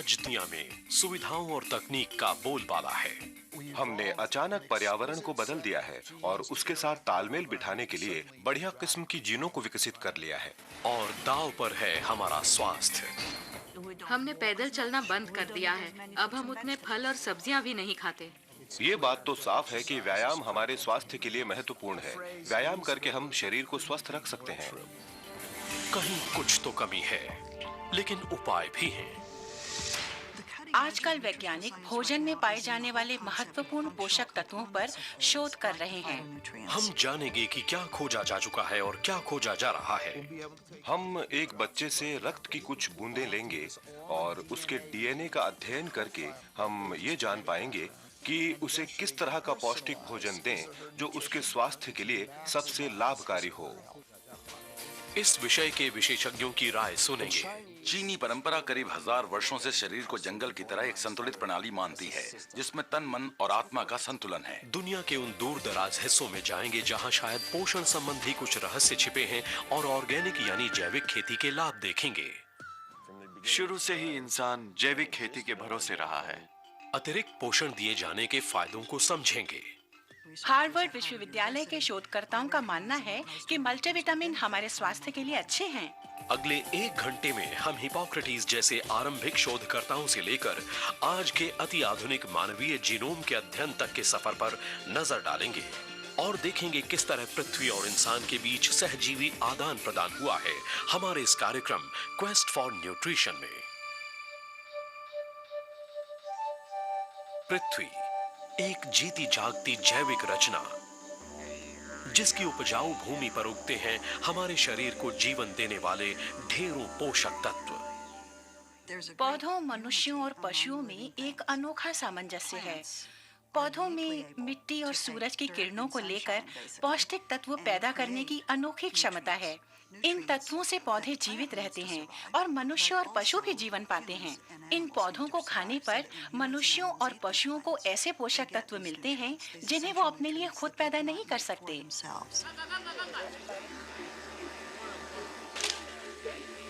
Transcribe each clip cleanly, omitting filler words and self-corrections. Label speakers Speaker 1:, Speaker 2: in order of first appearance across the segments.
Speaker 1: आज दुनिया में सुविधाओं और तकनीक का बोलबाला है।
Speaker 2: हमने अचानक पर्यावरण को बदल दिया है और उसके साथ तालमेल बिठाने के लिए बढ़िया किस्म की जीनों को विकसित कर लिया है।
Speaker 1: और दांव पर है हमारा स्वास्थ्य।
Speaker 3: हमने पैदल चलना बंद कर दिया है। अब हम उतने फल और सब्जियां भी नहीं खाते।
Speaker 2: ये बात तो साफ है कि व्यायाम हमारे स्वास्थ्य के लिए महत्वपूर्ण है। व्यायाम करके हम शरीर को स्वस्थ रख सकते हैं।
Speaker 1: कहीं कुछ तो कमी है, लेकिन उपाय भी हैं।
Speaker 4: आजकल वैज्ञानिक भोजन में पाए जाने वाले महत्वपूर्ण पोषक तत्वों पर शोध कर रहे हैं।
Speaker 1: हम जानेंगे कि क्या खोजा जा चुका है और क्या खोजा जा रहा है।
Speaker 2: हम एक बच्चे से रक्त की कुछ बूंदें लेंगे और उसके डीएनए का अध्ययन करके हम ये जान पाएंगे कि उसे किस तरह का पौष्टिक भोजन दें जो उसके स्वास्थ्य के लिए सबसे लाभकारी हो।
Speaker 1: इस विषय के विशेषज्ञों की राय सुनेंगे।
Speaker 5: चीनी परंपरा करीब 1000 वर्षों से शरीर को जंगल की तरह एक संतुलित प्रणाली मानती है, जिसमें तन, मन और आत्मा का संतुलन है।
Speaker 1: दुनिया के उन दूर दराज हिस्सों में जाएंगे जहां शायद पोषण संबंधी कुछ रहस्य छिपे हैं और ऑर्गेनिक यानी जैविक खेती के लाभ देखेंगे।
Speaker 6: शुरू से ही इंसान जैविक खेती के भरोसे रहा है।
Speaker 1: अतिरिक्त पोषण दिए जाने के फायदों को समझेंगे।
Speaker 4: हार्वर्ड विश्वविद्यालय के शोधकर्ताओं का मानना है कि मल्टीविटामिन हमारे स्वास्थ्य के लिए अच्छे हैं।
Speaker 1: अगले 1 घंटे में हम हिपोक्रेटिस जैसे आरंभिक शोधकर्ताओं से लेकर आज के अति आधुनिक मानवीय जीनोम के अध्ययन तक के सफर पर नजर डालेंगे और देखेंगे किस तरह पृथ्वी और इंसान के बीच सहजीवी आदान प्रदान हुआ है हमारे इस कार्यक्रम क्वेस्ट फॉर न्यूट्रिशन में। पृथ्वी एक जीती जागती जैविक रचना, जिसकी उपजाऊ भूमि पर उगते हैं हमारे शरीर को जीवन देने वाले ढेरों पोषक तत्व।
Speaker 4: पौधों, मनुष्यों और पशुओं में एक अनोखा सामंजस्य है। पौधों में मिट्टी और सूरज की किरणों को लेकर पौष्टिक तत्व पैदा करने की अनोखी क्षमता है। इन तत्वों से पौधे जीवित रहते हैं और मनुष्य और पशु भी जीवन पाते हैं। इन पौधों को खाने पर मनुष्यों और पशुओं को ऐसे पोषक तत्व मिलते हैं जिन्हें वो अपने लिए खुद पैदा नहीं कर सकते।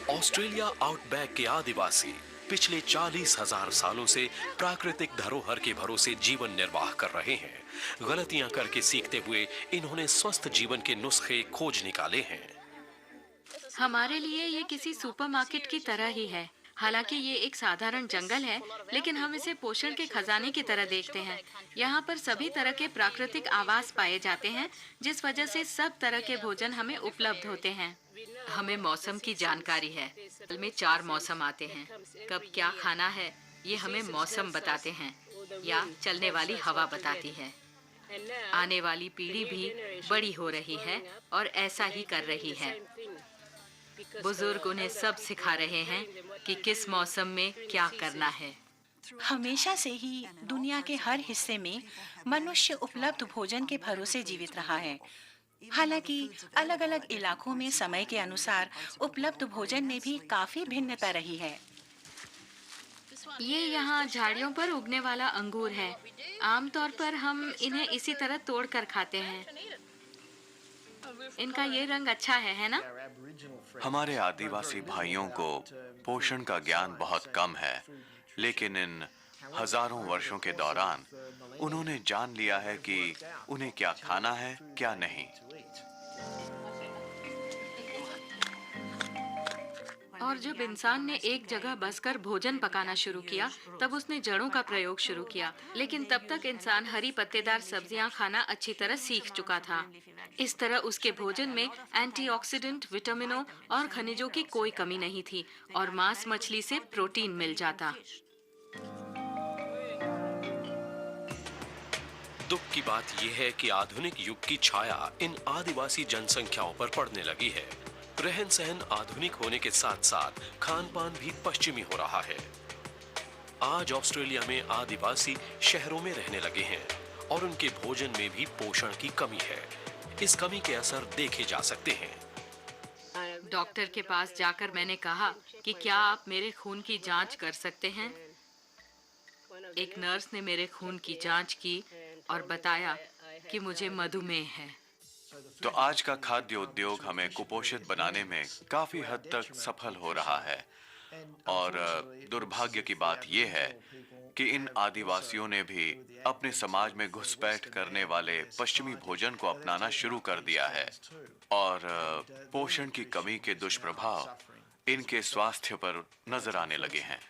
Speaker 1: ऑस्ट्रेलिया आउटबैक के आदिवासी पिछले 40,000 सालों से प्राकृतिक धरोहर के भरोसे जीवन निर्वाह कर रहे हैं। गलतियां करके सीखते हुए इन्होंने स्वस्थ जीवन के नुस्खे खोज निकाले हैं।
Speaker 3: हमारे लिए ये किसी सुपरमार्केट की तरह ही है। हालांकि ये एक साधारण जंगल है, लेकिन हम इसे पोषण के खजाने की तरह देखते हैं। यहाँ पर सभी तरह के प्राकृतिक आवास पाए जाते हैं, जिस वजह से सब तरह के भोजन हमें उपलब्ध होते हैं। हमें मौसम की जानकारी है। साल में 4 मौसम आते हैं। कब क्या खाना है ये हमें मौसम बताते हैं या चलने वाली हवा बताती है। आने वाली पीढ़ी भी बड़ी हो रही है और ऐसा ही कर रही है। बुजुर्ग उन्हें सब सिखा रहे हैं कि किस मौसम में क्या करना है।
Speaker 4: हमेशा से ही दुनिया के हर हिस्से में मनुष्य उपलब्ध भोजन के भरोसे जीवित रहा है। हालांकि अलग-अलग इलाकों में समय के अनुसार उपलब्ध भोजन में भी काफी भिन्नता रही है।
Speaker 3: ये यहाँ झाड़ियों पर उगने वाला अंगूर है। आमतौर पर हम इन्हें इसी तरह तोड़कर खाते हैं। इनका ये रंग अच्छा है ना?
Speaker 6: हमारे आदिवासी भाइयों को पोषण का ज्ञान बहुत कम है, लेकिन इन हजारों वर्षों के दौरान उन्होंने जान लिया है कि उन्हें क्या खाना है, क्या नहीं।
Speaker 3: और जब इंसान ने एक जगह बसकर भोजन पकाना शुरू किया, तब उसने जड़ों का प्रयोग शुरू किया। लेकिन तब तक इंसान हरी पत्तेदार सब्जियां खाना अच्छी तरह सीख चुका था। इस तरह उसके भोजन में एंटीऑक्सीडेंट, विटामिनों और खनिजों की कोई कमी नहीं थी और मांस मछली से प्रोटीन मिल जाता।
Speaker 1: दुख की बात यह है कि आधुनिक युग की छाया इन आदिवासी जनसंख्याओं पर पड़ने लगी है। रहन सहन आधुनिक होने के साथ साथ खान पान भी पश्चिमी हो रहा है। आज ऑस्ट्रेलिया में आदिवासी शहरों में रहने लगे हैं और उनके भोजन में भी पोषण की कमी है। इस कमी के असर देखे जा सकते हैं।
Speaker 3: डॉक्टर के पास जाकर मैंने कहा कि क्या आप मेरे खून की जांच कर सकते हैं? एक नर्स ने मेरे खून की जांच की और बताया कि मुझे मधुमेह है।
Speaker 6: तो आज का खाद्य उद्योग हमें कुपोषित बनाने में काफी हद तक सफल हो रहा है। और दुर्भाग्य की बात यह है कि इन आदिवासियों ने भी अपने समाज में घुसपैठ करने वाले पश्चिमी भोजन को अपनाना शुरू कर दिया है और पोषण की कमी के दुष्प्रभाव इनके स्वास्थ्य पर नजर आने लगे हैं।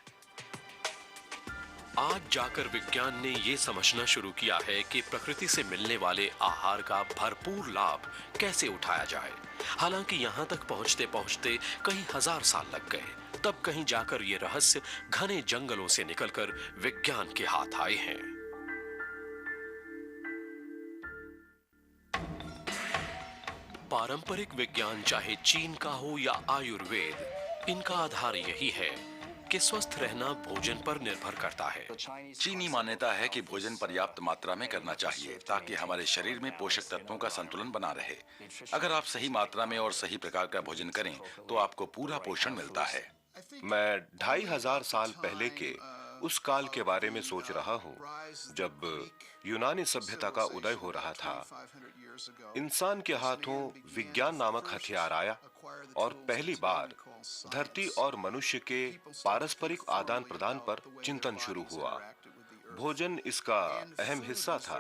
Speaker 1: आज जाकर विज्ञान ने ये समझना शुरू किया है कि प्रकृति से मिलने वाले आहार का भरपूर लाभ कैसे उठाया जाए। हालांकि यहाँ तक पहुँचते पहुँचते कई हजार साल लग गए, तब कहीं जाकर ये रहस्य घने जंगलों से निकलकर विज्ञान के हाथ आए हैं। पारंपरिक विज्ञान चाहे चीन का हो या आयुर्वेद, इनका आधार यही है कि स्वस्थ रहना भोजन पर निर्भर करता है।
Speaker 5: चीनी मान्यता है कि भोजन पर्याप्त मात्रा में करना चाहिए ताकि हमारे शरीर में पोषक तत्वों का संतुलन बना रहे। अगर आप सही मात्रा में और सही प्रकार का भोजन करें तो आपको पूरा पोषण मिलता है।
Speaker 2: मैं 2500 साल पहले के उस काल के बारे में सोच रहा हूँ जब यूनानी सभ्यता का उदय हो रहा था। इंसान के हाथों विज्ञान नामक हथियार आया और पहली बार धरती और मनुष्य के पारस्परिक आदान प्रदान पर चिंतन शुरू हुआ। भोजन इसका अहम हिस्सा था।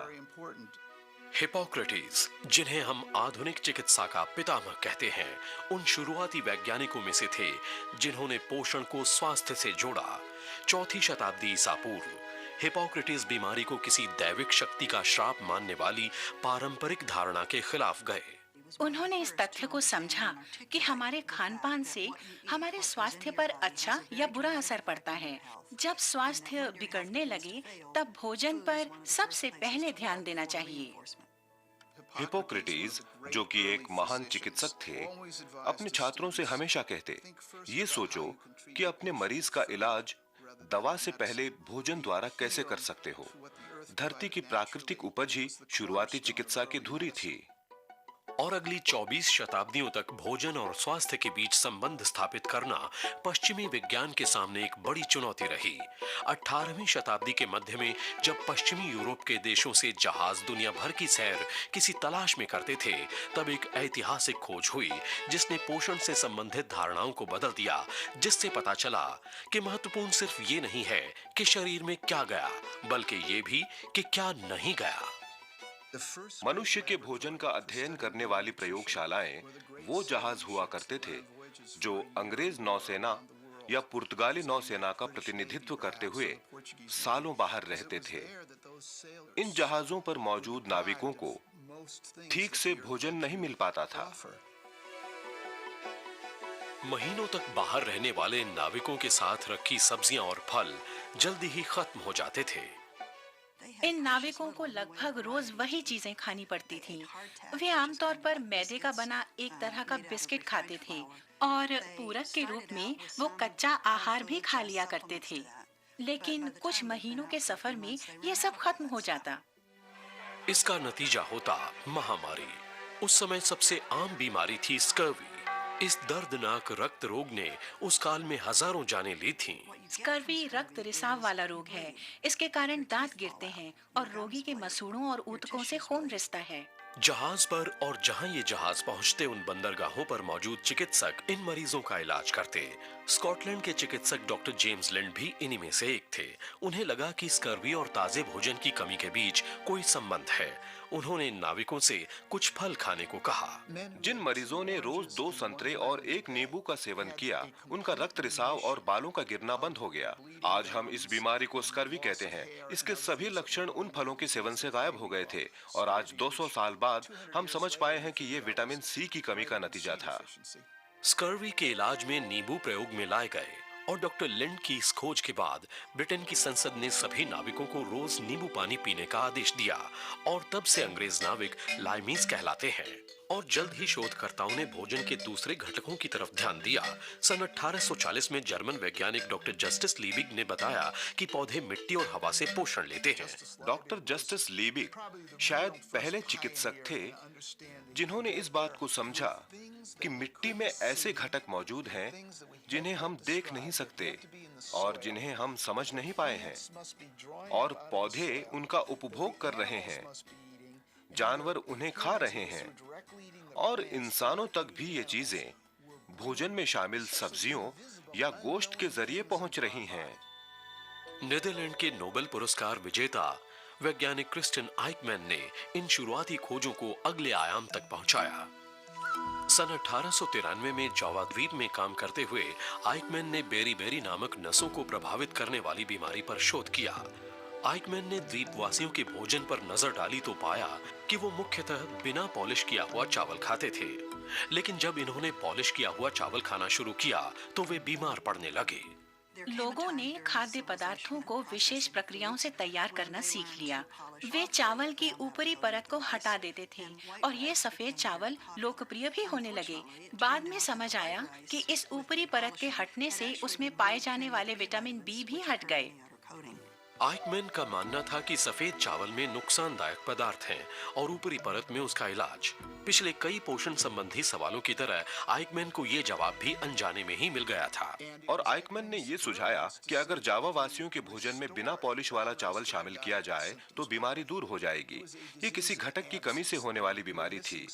Speaker 1: हिपोक्रेटिस, जिन्हें हम आधुनिक चिकित्सा का पितामह कहते हैं, उन शुरुआती वैज्ञानिकों में से थे जिन्होंने पोषण को स्वास्थ्य से जोड़ा। 4वीं शताब्दी ईसा पूर्व हिपोक्रेटिस बीमारी को किसी दैविक शक्ति का श्राप मानने वाली पारंपरिक धारणा के खिलाफ गए।
Speaker 4: उन्होंने इस तथ्य को समझा कि हमारे खान-पान से हमारे स्वास्थ्य पर अच्छा या बुरा असर पड़ता है। जब स्वास्थ्य बिगड़ने लगे, तब भोजन पर सबसे पहले ध्यान देना चाहिए।
Speaker 2: हिपोक्रेटिस, जो कि एक महान चिकित्सक थे, अपने छात्रों से हमेशा कहते, ये सोचो कि अपने मरीज का इलाज दवा से पहले भोजन द्वारा कैसे कर सकते हो। धरती की प्राकृतिक उपज ही शुरुआती चिकित्सा की धुरी थी।
Speaker 1: और अगली 24 शताब्दियों तक भोजन और स्वास्थ्य के बीच संबंध स्थापित करना पश्चिमी विज्ञान के सामने एक बड़ी चुनौती रही। 18वीं शताब्दी के मध्य में जब पश्चिमी यूरोप के देशों से जहाज दुनिया भर की सैर किसी तलाश में करते थे, तब एक ऐतिहासिक खोज हुई जिसने पोषण से संबंधित धारणाओं को बदल दिया, जिससे पता चला कि महत्वपूर्ण सिर्फ ये नहीं है कि शरीर में क्या गया, बल्कि ये भी कि क्या नहीं गया।
Speaker 2: मनुष्य के भोजन का अध्ययन करने वाली प्रयोगशालाएं वो जहाज हुआ करते थे जो अंग्रेज नौसेना या पुर्तगाली नौसेना का प्रतिनिधित्व करते हुए सालों बाहर रहते थे। इन जहाजों पर मौजूद नाविकों को ठीक से भोजन नहीं मिल पाता था।
Speaker 1: महीनों तक बाहर रहने वाले नाविकों के साथ रखी सब्जियां और फल जल्दी ही खत्म हो जाते थे।
Speaker 4: इन नाविकों को लगभग रोज वही चीजें खानी पड़ती थीं। वे आमतौर पर मैदे का बना एक तरह का बिस्किट खाते थे और पूरक के रूप में वो कच्चा आहार भी खा लिया करते थे। लेकिन कुछ महीनों के सफर में ये सब खत्म हो जाता।
Speaker 1: इसका नतीजा होता महामारी। उस समय सबसे आम बीमारी थी स्कर्वी। इस दर्दनाक रक्त रोग ने उस काल में हजारों जानें ली थीं।
Speaker 4: स्कर्वी रक्त रिसाव वाला रोग है। इसके कारण दांत गिरते हैं और रोगी के मसूड़ों और ऊतकों से खून रिसता है।
Speaker 1: जहाज पर और जहां ये जहाज पहुंचते, उन बंदरगाहों पर मौजूद चिकित्सक इन मरीजों का इलाज करते। स्कॉटलैंड के चिकित्सक डॉक्टर जेम्स लिंड भी इन्हीं में से एक थे। उन्हें लगा कि स्कर्वी और ताजे भोजन की कमी के बीच कोई संबंध है। उन्होंने नाविकों से कुछ फल खाने को कहा।
Speaker 2: जिन मरीजों ने रोज 2 संतरे और 1 नींबू का सेवन किया, उनका रक्त रिसाव और बालों का गिरना बंद हो गया। आज हम इस बीमारी को स्कर्वी कहते हैं। इसके सभी लक्षण उन फलों के सेवन से गायब हो गए थे और आज 200 साल बाद हम समझ पाए हैं कि ये विटामिन सी की कमी का नतीजा था।
Speaker 1: स्कर्वी के इलाज में नींबू प्रयोग में लाए गए और डॉक्टर लिंड की इस खोज के बाद ब्रिटेन की संसद ने सभी नाविकों को रोज नींबू पानी पीने का आदेश दिया और तब से अंग्रेज नाविक लाइमीज कहलाते हैं। और जल्द ही शोधकर्ताओं ने भोजन के दूसरे घटकों की तरफ ध्यान दिया। सन 1840 में जर्मन वैज्ञानिक डॉक्टर जस्टिस लीबिग ने बताया कि पौधे मिट्टी और हवा से पोषण लेते हैं।
Speaker 2: डॉक्टर जस्टिस लीबिग शायद पहले चिकित्सक थे जिन्होंने इस बात को समझा कि मिट्टी में ऐसे घटक मौजूद हैं जिन्हें हम देख नहीं सकते और जिन्हें हम समझ नहीं पाए हैं, और पौधे उनका उपभोग कर रहे हैं, जानवर उन्हें खा रहे हैं और इंसानों तक भी ये चीजें भोजन में शामिल सब्जियों या गोश्त के जरिए पहुंच रही हैं।
Speaker 1: नीदरलैंड के नोबेल पुरस्कार विजेता वैज्ञानिक क्रिस्टिन आइकमैन ने इन शुरुआती खोजों को अगले आयाम तक पहुंचाया। सन 1893 में जावा द्वीप में काम करते हुए आइकमैन ने बेरी नामक नसों को प्रभावित करने वाली बीमारी पर शोध किया। आइकमैन ने द्वीपवासियों के भोजन पर नजर डाली तो पाया कि वो मुख्यतः बिना पॉलिश किया हुआ चावल खाते थे। लेकिन जब इन्होंने पॉलिश किया हुआ चावल खाना शुरू किया तो वे बीमार पड़ने लगे।
Speaker 4: लोगों ने खाद्य पदार्थों को विशेष प्रक्रियाओं से तैयार करना सीख लिया। वे चावल की ऊपरी परत को हटा देते थे और ये सफेद चावल लोकप्रिय भी होने लगे। बाद में समझ आया कि इस ऊपरी परत के हटने से उसमें पाए जाने वाले विटामिन बी भी हट गए।
Speaker 1: आइकमैन का मानना था कि सफेद चावल में नुकसानदायक पदार्थ हैं और ऊपरी परत में उसका इलाज। पिछले कई पोषण संबंधी सवालों की तरह आइकमैन को ये जवाब भी अनजाने में ही मिल गया था।
Speaker 2: और आइकमैन ने ये सुझाया कि अगर जावा वासियों के भोजन में बिना पॉलिश वाला चावल शामिल किया जाए तो बीमारी दूर हो जाएगी। ये किसी घटक की कमी से होने वाली बीमारी थी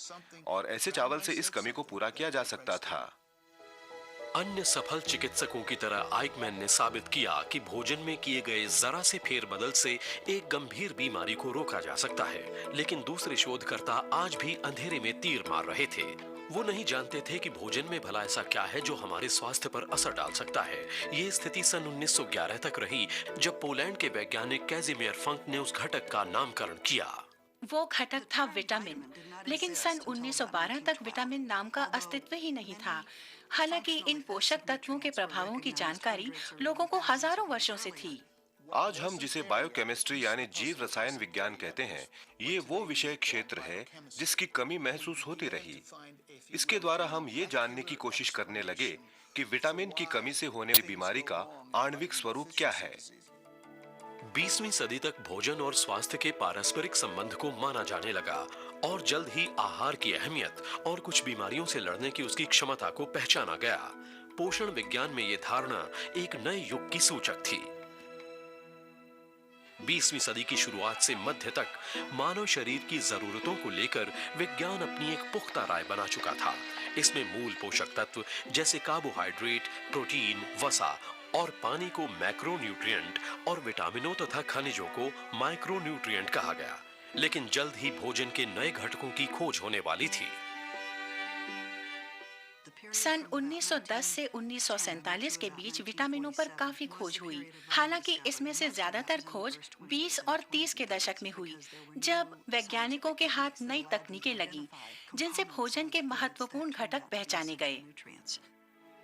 Speaker 2: और ऐसे चावल से इस कमी को पूरा किया जा सकता था।
Speaker 1: अन्य सफल चिकित्सकों की तरह आइकमैन ने साबित किया कि भोजन में किए गए जरा से फेरबदल से एक गंभीर बीमारी को रोका जा सकता है। लेकिन दूसरे शोधकर्ता आज भी अंधेरे में तीर मार रहे थे। वो नहीं जानते थे कि भोजन में भला ऐसा क्या है जो हमारे स्वास्थ्य पर असर डाल सकता है। ये स्थिति सन 1911 तक रही, जब पोलैंड के वैज्ञानिक कैज़िमिर फंक ने उस घटक का नामकरण किया।
Speaker 4: वो घटक था विटामिन, लेकिन सन 1912 तक विटामिन नाम का अस्तित्व ही नहीं था। हालांकि इन पोषक तत्वों के प्रभावों की जानकारी लोगों को हजारों वर्षों से थी।
Speaker 2: आज हम जिसे बायोकेमिस्ट्री यानी जीव रसायन विज्ञान कहते हैं, ये वो विषय क्षेत्र है जिसकी कमी महसूस होती रही। इसके द्वारा हम ये जानने की कोशिश करने लगे कि विटामिन की कमी से होने वाली बीमारी का आणविक स्वरूप क्या है।
Speaker 1: 20वीं सदी तक भोजन और स्वास्थ्य के पारस्परिक संबंध को माना जाने लगा और जल्द ही आहार की अहमियत और कुछ बीमारियों से लड़ने की उसकी क्षमता को पहचाना गया। पोषण विज्ञान में यह धारणा एक नए युग की सूचक थी। 20वीं सदी की शुरुआत से मध्य तक मानव शरीर की जरूरतों को लेकर विज्ञान अपनी एक पुख्ता राय बना चुका था। इसमें मूल पोषक तत्व जैसे कार्बोहाइड्रेट, प्रोटीन, वसा और पानी को मैक्रोन्यूट्रिएंट और विटामिनों तथा खनिजों को माइक्रोन्यूट्रिएंट कहा गया। लेकिन जल्द ही भोजन के नए घटकों की खोज होने वाली थी।
Speaker 4: सन 1910 से 1947 के बीच विटामिनों पर काफी खोज हुई। हालांकि इसमें से ज्यादातर खोज 20 और 30 के दशक में हुई, जब वैज्ञानिकों के हाथ नई तकनीकें लगी जिनसे भोजन के महत्वपूर्ण घटक पहचाने गए।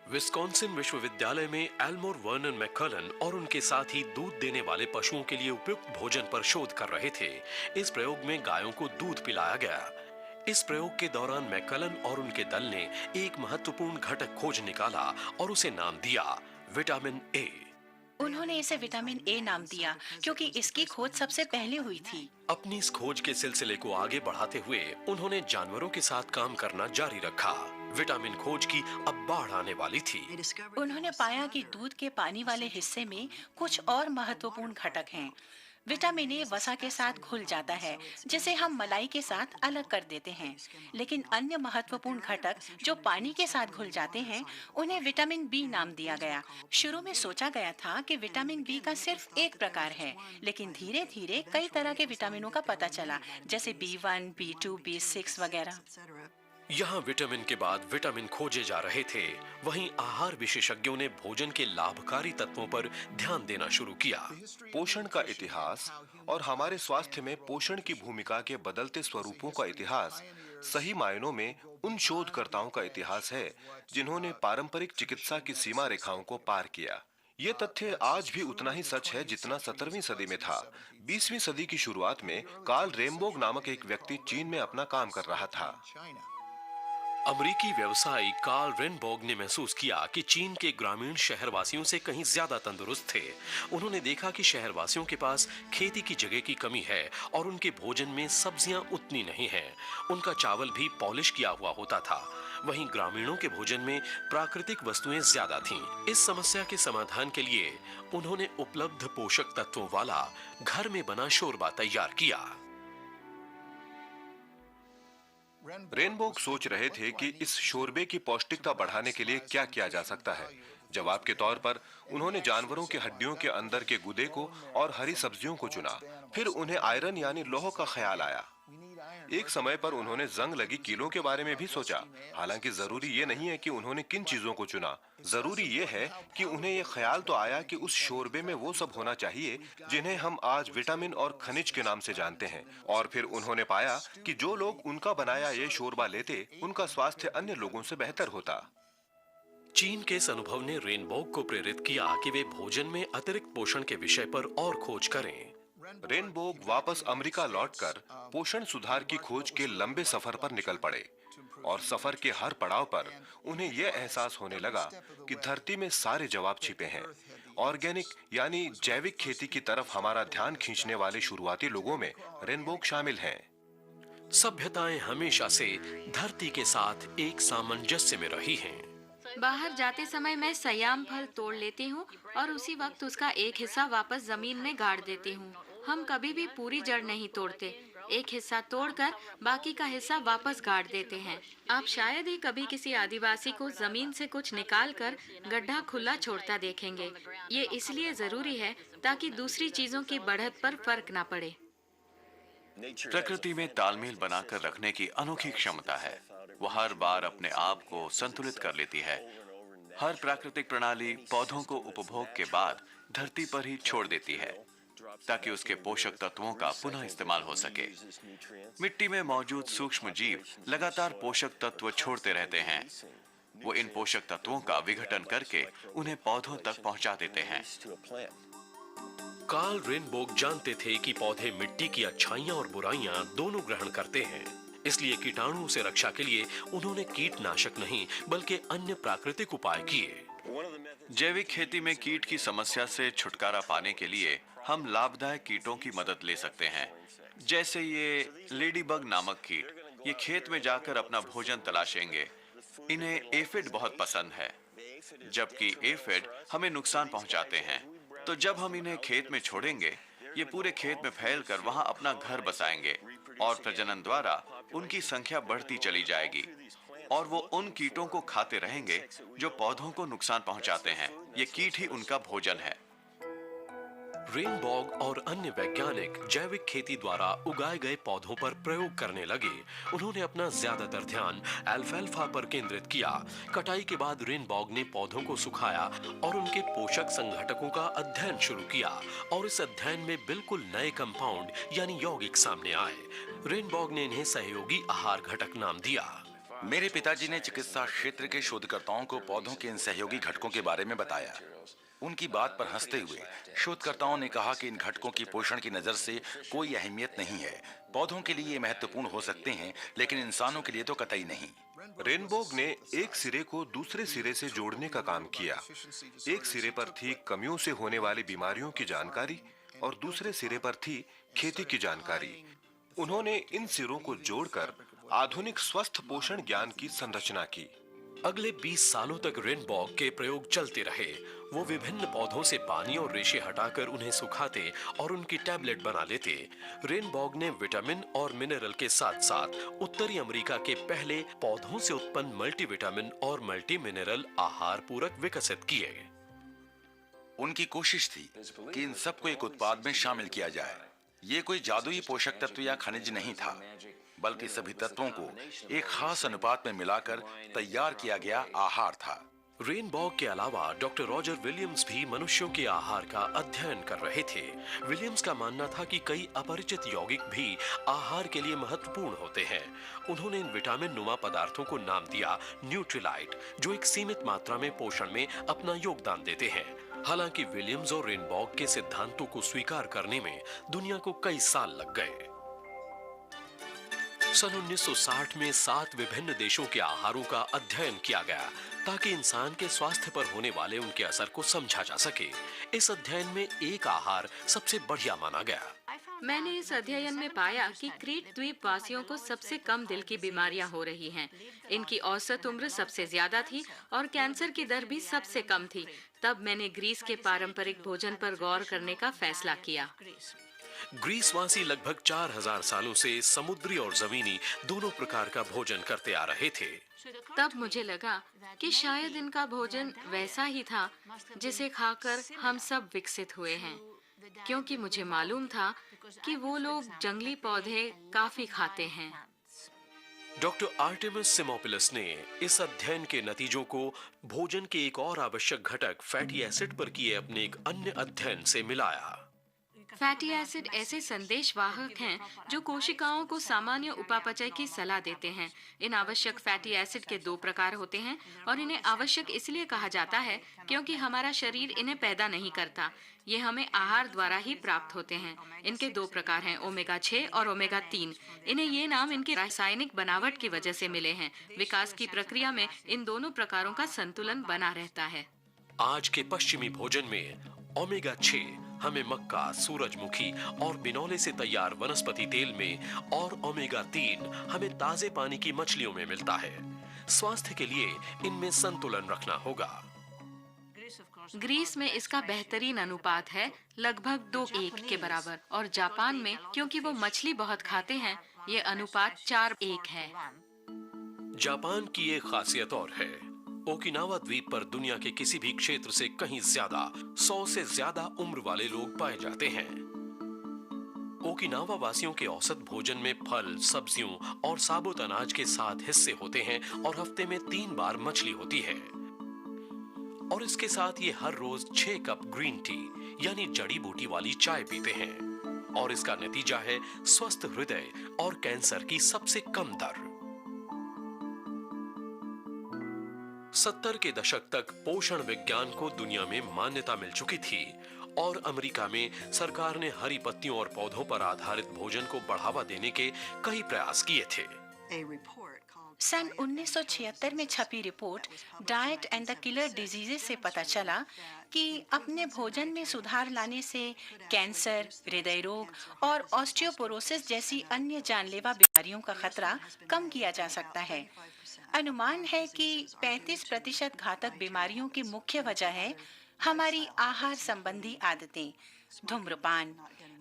Speaker 1: विस्कॉन्सिन विश्वविद्यालय में एल्मोर वर्नन मैककलन और उनके साथ ही दूध देने वाले पशुओं के लिए उपयुक्त भोजन पर शोध कर रहे थे। इस प्रयोग में गायों को दूध पिलाया गया। इस प्रयोग के दौरान मैककलन और उनके दल ने एक महत्वपूर्ण घटक खोज निकाला और उसे नाम दिया विटामिन ए।
Speaker 4: उन्होंने इसे विटामिन ए नाम दिया क्योंकि इसकी खोज सबसे पहले हुई थी।
Speaker 1: अपनी इस खोज के सिलसिले को आगे बढ़ाते हुए उन्होंने जानवरों के साथ काम करना जारी रखा। विटामिन खोज की अब बाढ़ आने वाली थी।
Speaker 4: उन्होंने पाया कि दूध के पानी वाले हिस्से में कुछ और महत्वपूर्ण घटक हैं। विटामिन ए वसा के साथ घुल जाता है, जिसे हम मलाई के साथ अलग कर देते हैं। लेकिन अन्य महत्वपूर्ण घटक जो पानी के साथ घुल जाते हैं, उन्हें विटामिन बी नाम दिया गया। शुरू में सोचा गया था कि विटामिन बी का सिर्फ एक प्रकार है, लेकिन धीरे धीरे कई तरह के विटामिनों का पता चला, जैसे B1, B2, B6 वगैरह।
Speaker 1: यहाँ विटामिन के बाद विटामिन खोजे जा रहे थे, वहीं आहार विशेषज्ञों ने भोजन के लाभकारी तत्वों पर ध्यान देना शुरू किया।
Speaker 2: पोषण का इतिहास और हमारे स्वास्थ्य में पोषण की भूमिका के बदलते स्वरूपों का इतिहास सही मायनों में उन शोधकर्ताओं का इतिहास है जिन्होंने पारंपरिक चिकित्सा की सीमा रेखाओं को पार किया। ये तथ्य आज भी उतना ही सच है जितना 17वीं सदी में था। 20वीं सदी की शुरुआत में कार्ल रेम्बोग नामक एक व्यक्ति चीन में अपना काम कर रहा था।
Speaker 1: अमेरिकी व्यवसायी कार्ल रेनबोग ने महसूस किया कि चीन के ग्रामीण शहरवासियों से कहीं ज्यादा तंदुरुस्त थे। उन्होंने देखा कि शहरवासियों के पास खेती की जगह की कमी है और उनके भोजन में सब्जियां उतनी नहीं हैं। उनका चावल भी पॉलिश किया हुआ होता था, वहीं ग्रामीणों के भोजन में प्राकृतिक वस्तुएं ज्यादा थीं। इस समस्या के समाधान के लिए उन्होंने उपलब्ध पोषक तत्वों वाला घर में बना शोरबा तैयार किया।
Speaker 2: रेनबोग सोच रहे थे कि इस शोरबे की पौष्टिकता बढ़ाने के लिए क्या किया जा सकता है। जवाब के तौर पर उन्होंने जानवरों के हड्डियों के अंदर के गुदे को और हरी सब्जियों को चुना। फिर उन्हें आयरन यानी लौह का ख्याल आया। एक समय पर उन्होंने जंग लगी कीलों के बारे में भी सोचा। हालांकि जरूरी ये नहीं है कि उन्होंने किन चीजों को चुना, जरूरी ये है कि उन्हें ये ख्याल तो आया कि उस शोरबे में वो सब होना चाहिए जिन्हें हम आज विटामिन और खनिज के नाम से जानते हैं। और फिर उन्होंने पाया कि जो लोग उनका बनाया ये शोरबा लेते, उनका स्वास्थ्य अन्य लोगों से बेहतर होता।
Speaker 1: चीन के इस अनुभव ने रेनबॉग को प्रेरित किया कि वे भोजन में अतिरिक्त पोषण के विषय पर और खोज करें।
Speaker 2: रेनबॉग वापस अमेरिका लौटकर पोषण सुधार की खोज के लंबे सफर पर निकल पड़े और सफर के हर पड़ाव पर उन्हें यह एहसास होने लगा कि धरती में सारे जवाब छिपे हैं। ऑर्गेनिक यानी जैविक खेती की तरफ हमारा ध्यान खींचने वाले शुरुआती लोगों में रेनबॉग शामिल हैं।
Speaker 1: सभ्यताएं हमेशा से धरती के साथ एक सामंजस्य में रही हैं।
Speaker 3: बाहर जाते समय मैं सयाम फल तोड़ लेती हूँ और उसी वक्त उसका एक हिस्सा वापस जमीन में गाड़ देती हूँ। हम कभी भी पूरी जड़ नहीं तोड़ते, एक हिस्सा तोड़कर बाकी का हिस्सा वापस गाड़ देते हैं। आप शायद ही कभी किसी आदिवासी को जमीन से कुछ निकालकर गड्ढा खुला छोड़ता देखेंगे। ये इसलिए जरूरी है ताकि दूसरी चीजों की बढ़त पर फर्क ना पड़े।
Speaker 6: प्रकृति में तालमेल बनाकर रखने की अनोखी क्षमता है। वो हर बार अपने आप को संतुलित कर लेती है। हर प्राकृतिक प्रणाली पौधों को उपभोग के बाद धरती पर ही छोड़ देती है ताकि उसके पोषक तत्वों का पुनः इस्तेमाल हो सके। मिट्टी में मौजूद सूक्ष्म जीव लगातार पोषक तत्व छोड़ते रहते हैं। वो इन पोषक तत्वों का विघटन करके उन्हें पौधों तक पहुंचा देते हैं।
Speaker 1: कार्ल रेनबॉग जानते थे कि पौधे मिट्टी की अच्छाइयां और बुराइयां दोनों ग्रहण करते हैं। इसलिए कीटाणुओं से रक्षा के लिए उन्होंने कीटनाशक नहीं बल्कि अन्य प्राकृतिक उपाय किए।
Speaker 6: जैविक खेती में कीट की समस्या से छुटकारा पाने के लिए हम लाभदायक कीटों की मदद ले सकते हैं। जैसे ये लेडीबग नामक कीट, ये खेत में जाकर अपना भोजन तलाशेंगे। इन्हें एफिड बहुत पसंद है, जबकि एफिड हमें नुकसान पहुंचाते हैं। तो जब हम इन्हें खेत में छोड़ेंगे, ये पूरे खेत में फैलकर वहां अपना घर बसाएंगे और प्रजनन द्वारा उनकी संख्या बढ़ती चली जाएगी और वो उन कीटों को खाते रहेंगे जो पौधों को नुकसान पहुंचाते हैं। ये कीट ही उनका भोजन है।
Speaker 1: रेनबॉग और अन्य वैज्ञानिक जैविक खेती द्वारा उगाए गए पौधों पर प्रयोग करने लगे। उन्होंने अपना ज्यादातर ध्यान अल्फाल्फा पर केंद्रित किया। कटाई के बाद रेनबॉग ने पौधों को सुखाया और उनके पोषक संघटकों का अध्ययन शुरू किया और इस अध्ययन में बिल्कुल नए कंपाउंड यानी यौगिक सामने आए। रेनबॉग ने इन्हें सहयोगी आहार घटक नाम दिया।
Speaker 5: मेरे पिताजी ने चिकित्सा क्षेत्र के शोधकर्ताओं को पौधों के इन सहयोगी घटकों के बारे में बताया। उनकी बात पर हंसते हुए शोधकर्ताओं ने कहा कि इन घटकों की पोषण की नजर से कोई अहमियत नहीं है। पौधों के लिए ये महत्वपूर्ण हो सकते हैं, लेकिन इंसानों के लिए तो कतई नहीं।
Speaker 2: रेनबॉग ने एक सिरे को दूसरे सिरे से जोड़ने का काम किया। एक सिरे पर थी कमियों से होने वाली बीमारियों की जानकारी और दूसरे सिरे पर थी खेती की जानकारी। उन्होंने इन सिरों को जोड़कर आधुनिक स्वस्थ पोषण ज्ञान की संरचना की।
Speaker 1: अगले 20 सालों तक रेनबॉग के प्रयोग चलते रहे। वो विभिन्न पौधों से पानी और रेशे हटाकर उन्हें सुखाते और उनकी टैबलेट बना लेते। रेनबॉग ने विटामिन और मिनरल के साथ साथ उत्तरी अमेरिका के पहले पौधों से उत्पन्न मल्टीविटामिन और मल्टी मिनरल आहार पूरक विकसित किए।
Speaker 5: उनकी कोशिश थी कि इन सबको एक उत्पाद में शामिल किया जाए। ये कोई जादुई पोषक तत्व या खनिज नहीं था, बल्कि सभी तत्वों को एक खास अनुपात में मिलाकर तैयार किया गया आहार था।
Speaker 1: रेनबॉग के अलावा डॉक्टर रॉजर विलियम्स भी मनुष्यों के आहार का अध्ययन कर रहे थे। विलियम्स का मानना था कि कई अपरिचित यौगिक भी आहार के लिए महत्वपूर्ण होते हैं। उन्होंने इन विटामिन नुमा पदार्थों को नाम दिया न्यूट्रीलाइट, जो एक सीमित मात्रा में पोषण में अपना योगदान देते हैं। हालांकि विलियम्स और रेनबॉग के सिद्धांतों को स्वीकार करने में दुनिया को कई साल लग गए। सन 1960 में 7 विभिन्न देशों के आहारों का अध्ययन किया गया ताकि इंसान के स्वास्थ्य पर होने वाले उनके असर को समझा जा सके। इस अध्ययन में एक आहार सबसे बढ़िया माना गया।
Speaker 3: मैंने इस अध्ययन में पाया कि क्रीट द्वीप वासियों को सबसे कम दिल की बीमारियां हो रही हैं। इनकी औसत उम्र सबसे ज्यादा थी और कैंसर की दर भी सबसे कम थी। तब मैंने ग्रीस के पारंपरिक भोजन पर गौर करने का फैसला किया।
Speaker 1: ग्रीसवासी लगभग 4000 सालों से समुद्री और जमीनी दोनों प्रकार का भोजन करते आ रहे थे।
Speaker 3: तब मुझे लगा कि शायद इनका भोजन वैसा ही था जिसे खाकर हम सब विकसित हुए हैं, क्योंकि मुझे मालूम था कि वो लोग जंगली पौधे काफी खाते हैं।
Speaker 1: डॉक्टर आर्टेमिस सिमोपुलस ने इस अध्ययन के नतीजों को भोजन के एक और आवश्यक घटक फैटी एसिड पर किए अपने एक अन्य अध्ययन से मिलाया।
Speaker 3: फैटी एसिड ऐसे संदेश वाहक हैं जो कोशिकाओं को सामान्य उपापचय की सलाह देते हैं। इन आवश्यक फैटी एसिड के दो प्रकार होते हैं और इन्हें आवश्यक इसलिए कहा जाता है क्योंकि हमारा शरीर इन्हें पैदा नहीं करता, ये हमें आहार द्वारा ही प्राप्त होते हैं। इनके दो प्रकार हैं, ओमेगा 6 और ओमेगा 3। इन्हें ये नाम इनकी रासायनिक बनावट की वजह से मिले हैं। विकास की प्रक्रिया में इन दोनों प्रकारों का संतुलन बना रहता है।
Speaker 1: आज के पश्चिमी भोजन में ओमेगा 6 हमें मक्का, सूरजमुखी और बिनौले से तैयार वनस्पति तेल में और ओमेगा 3 हमें ताजे पानी की मछलियों में मिलता है। स्वास्थ्य के लिए इनमें संतुलन रखना होगा।
Speaker 3: ग्रीस में इसका बेहतरीन अनुपात है, लगभग 2:1 के बराबर, और जापान में क्योंकि वो मछली बहुत खाते हैं, ये अनुपात 4:1 है।
Speaker 1: जापान की एक खासियत और है, ओकिनावा द्वीप पर दुनिया के किसी भी क्षेत्र से कहीं ज्यादा 100 से ज्यादा उम्र वाले लोग पाए जाते हैं। ओकिनावा वासियों के औसत भोजन में फल, सब्जियों और साबुत अनाज के 7 हिस्से होते हैं और हफ्ते में 3 बार मछली होती है। और इसके साथ ये हर रोज 6 कप ग्रीन टी यानी जड़ी बूटी वाली चाय पीते हैं और इसका नतीजा है स्वस्थ हृदय और कैंसर की सबसे कम दर। 70 के दशक तक पोषण विज्ञान को दुनिया में मान्यता मिल चुकी थी और अमेरिका में सरकार ने हरी पत्तियों और पौधों पर आधारित भोजन को बढ़ावा देने के कई प्रयास किए थे।
Speaker 4: सन 1976 में छपी report diet and the killer diseases से पता चला कि अपने भोजन में सुधार लाने से कैंसर, हृदय रोग और ऑस्टियोपोरोसिस जैसी अन्य जानलेवा बीमारियों का खतरा कम किया जा सकता है। अनुमान है कि 35% घातक बीमारियों की मुख्य वजह है हमारी आहार संबंधी आदतें, धूम्रपान,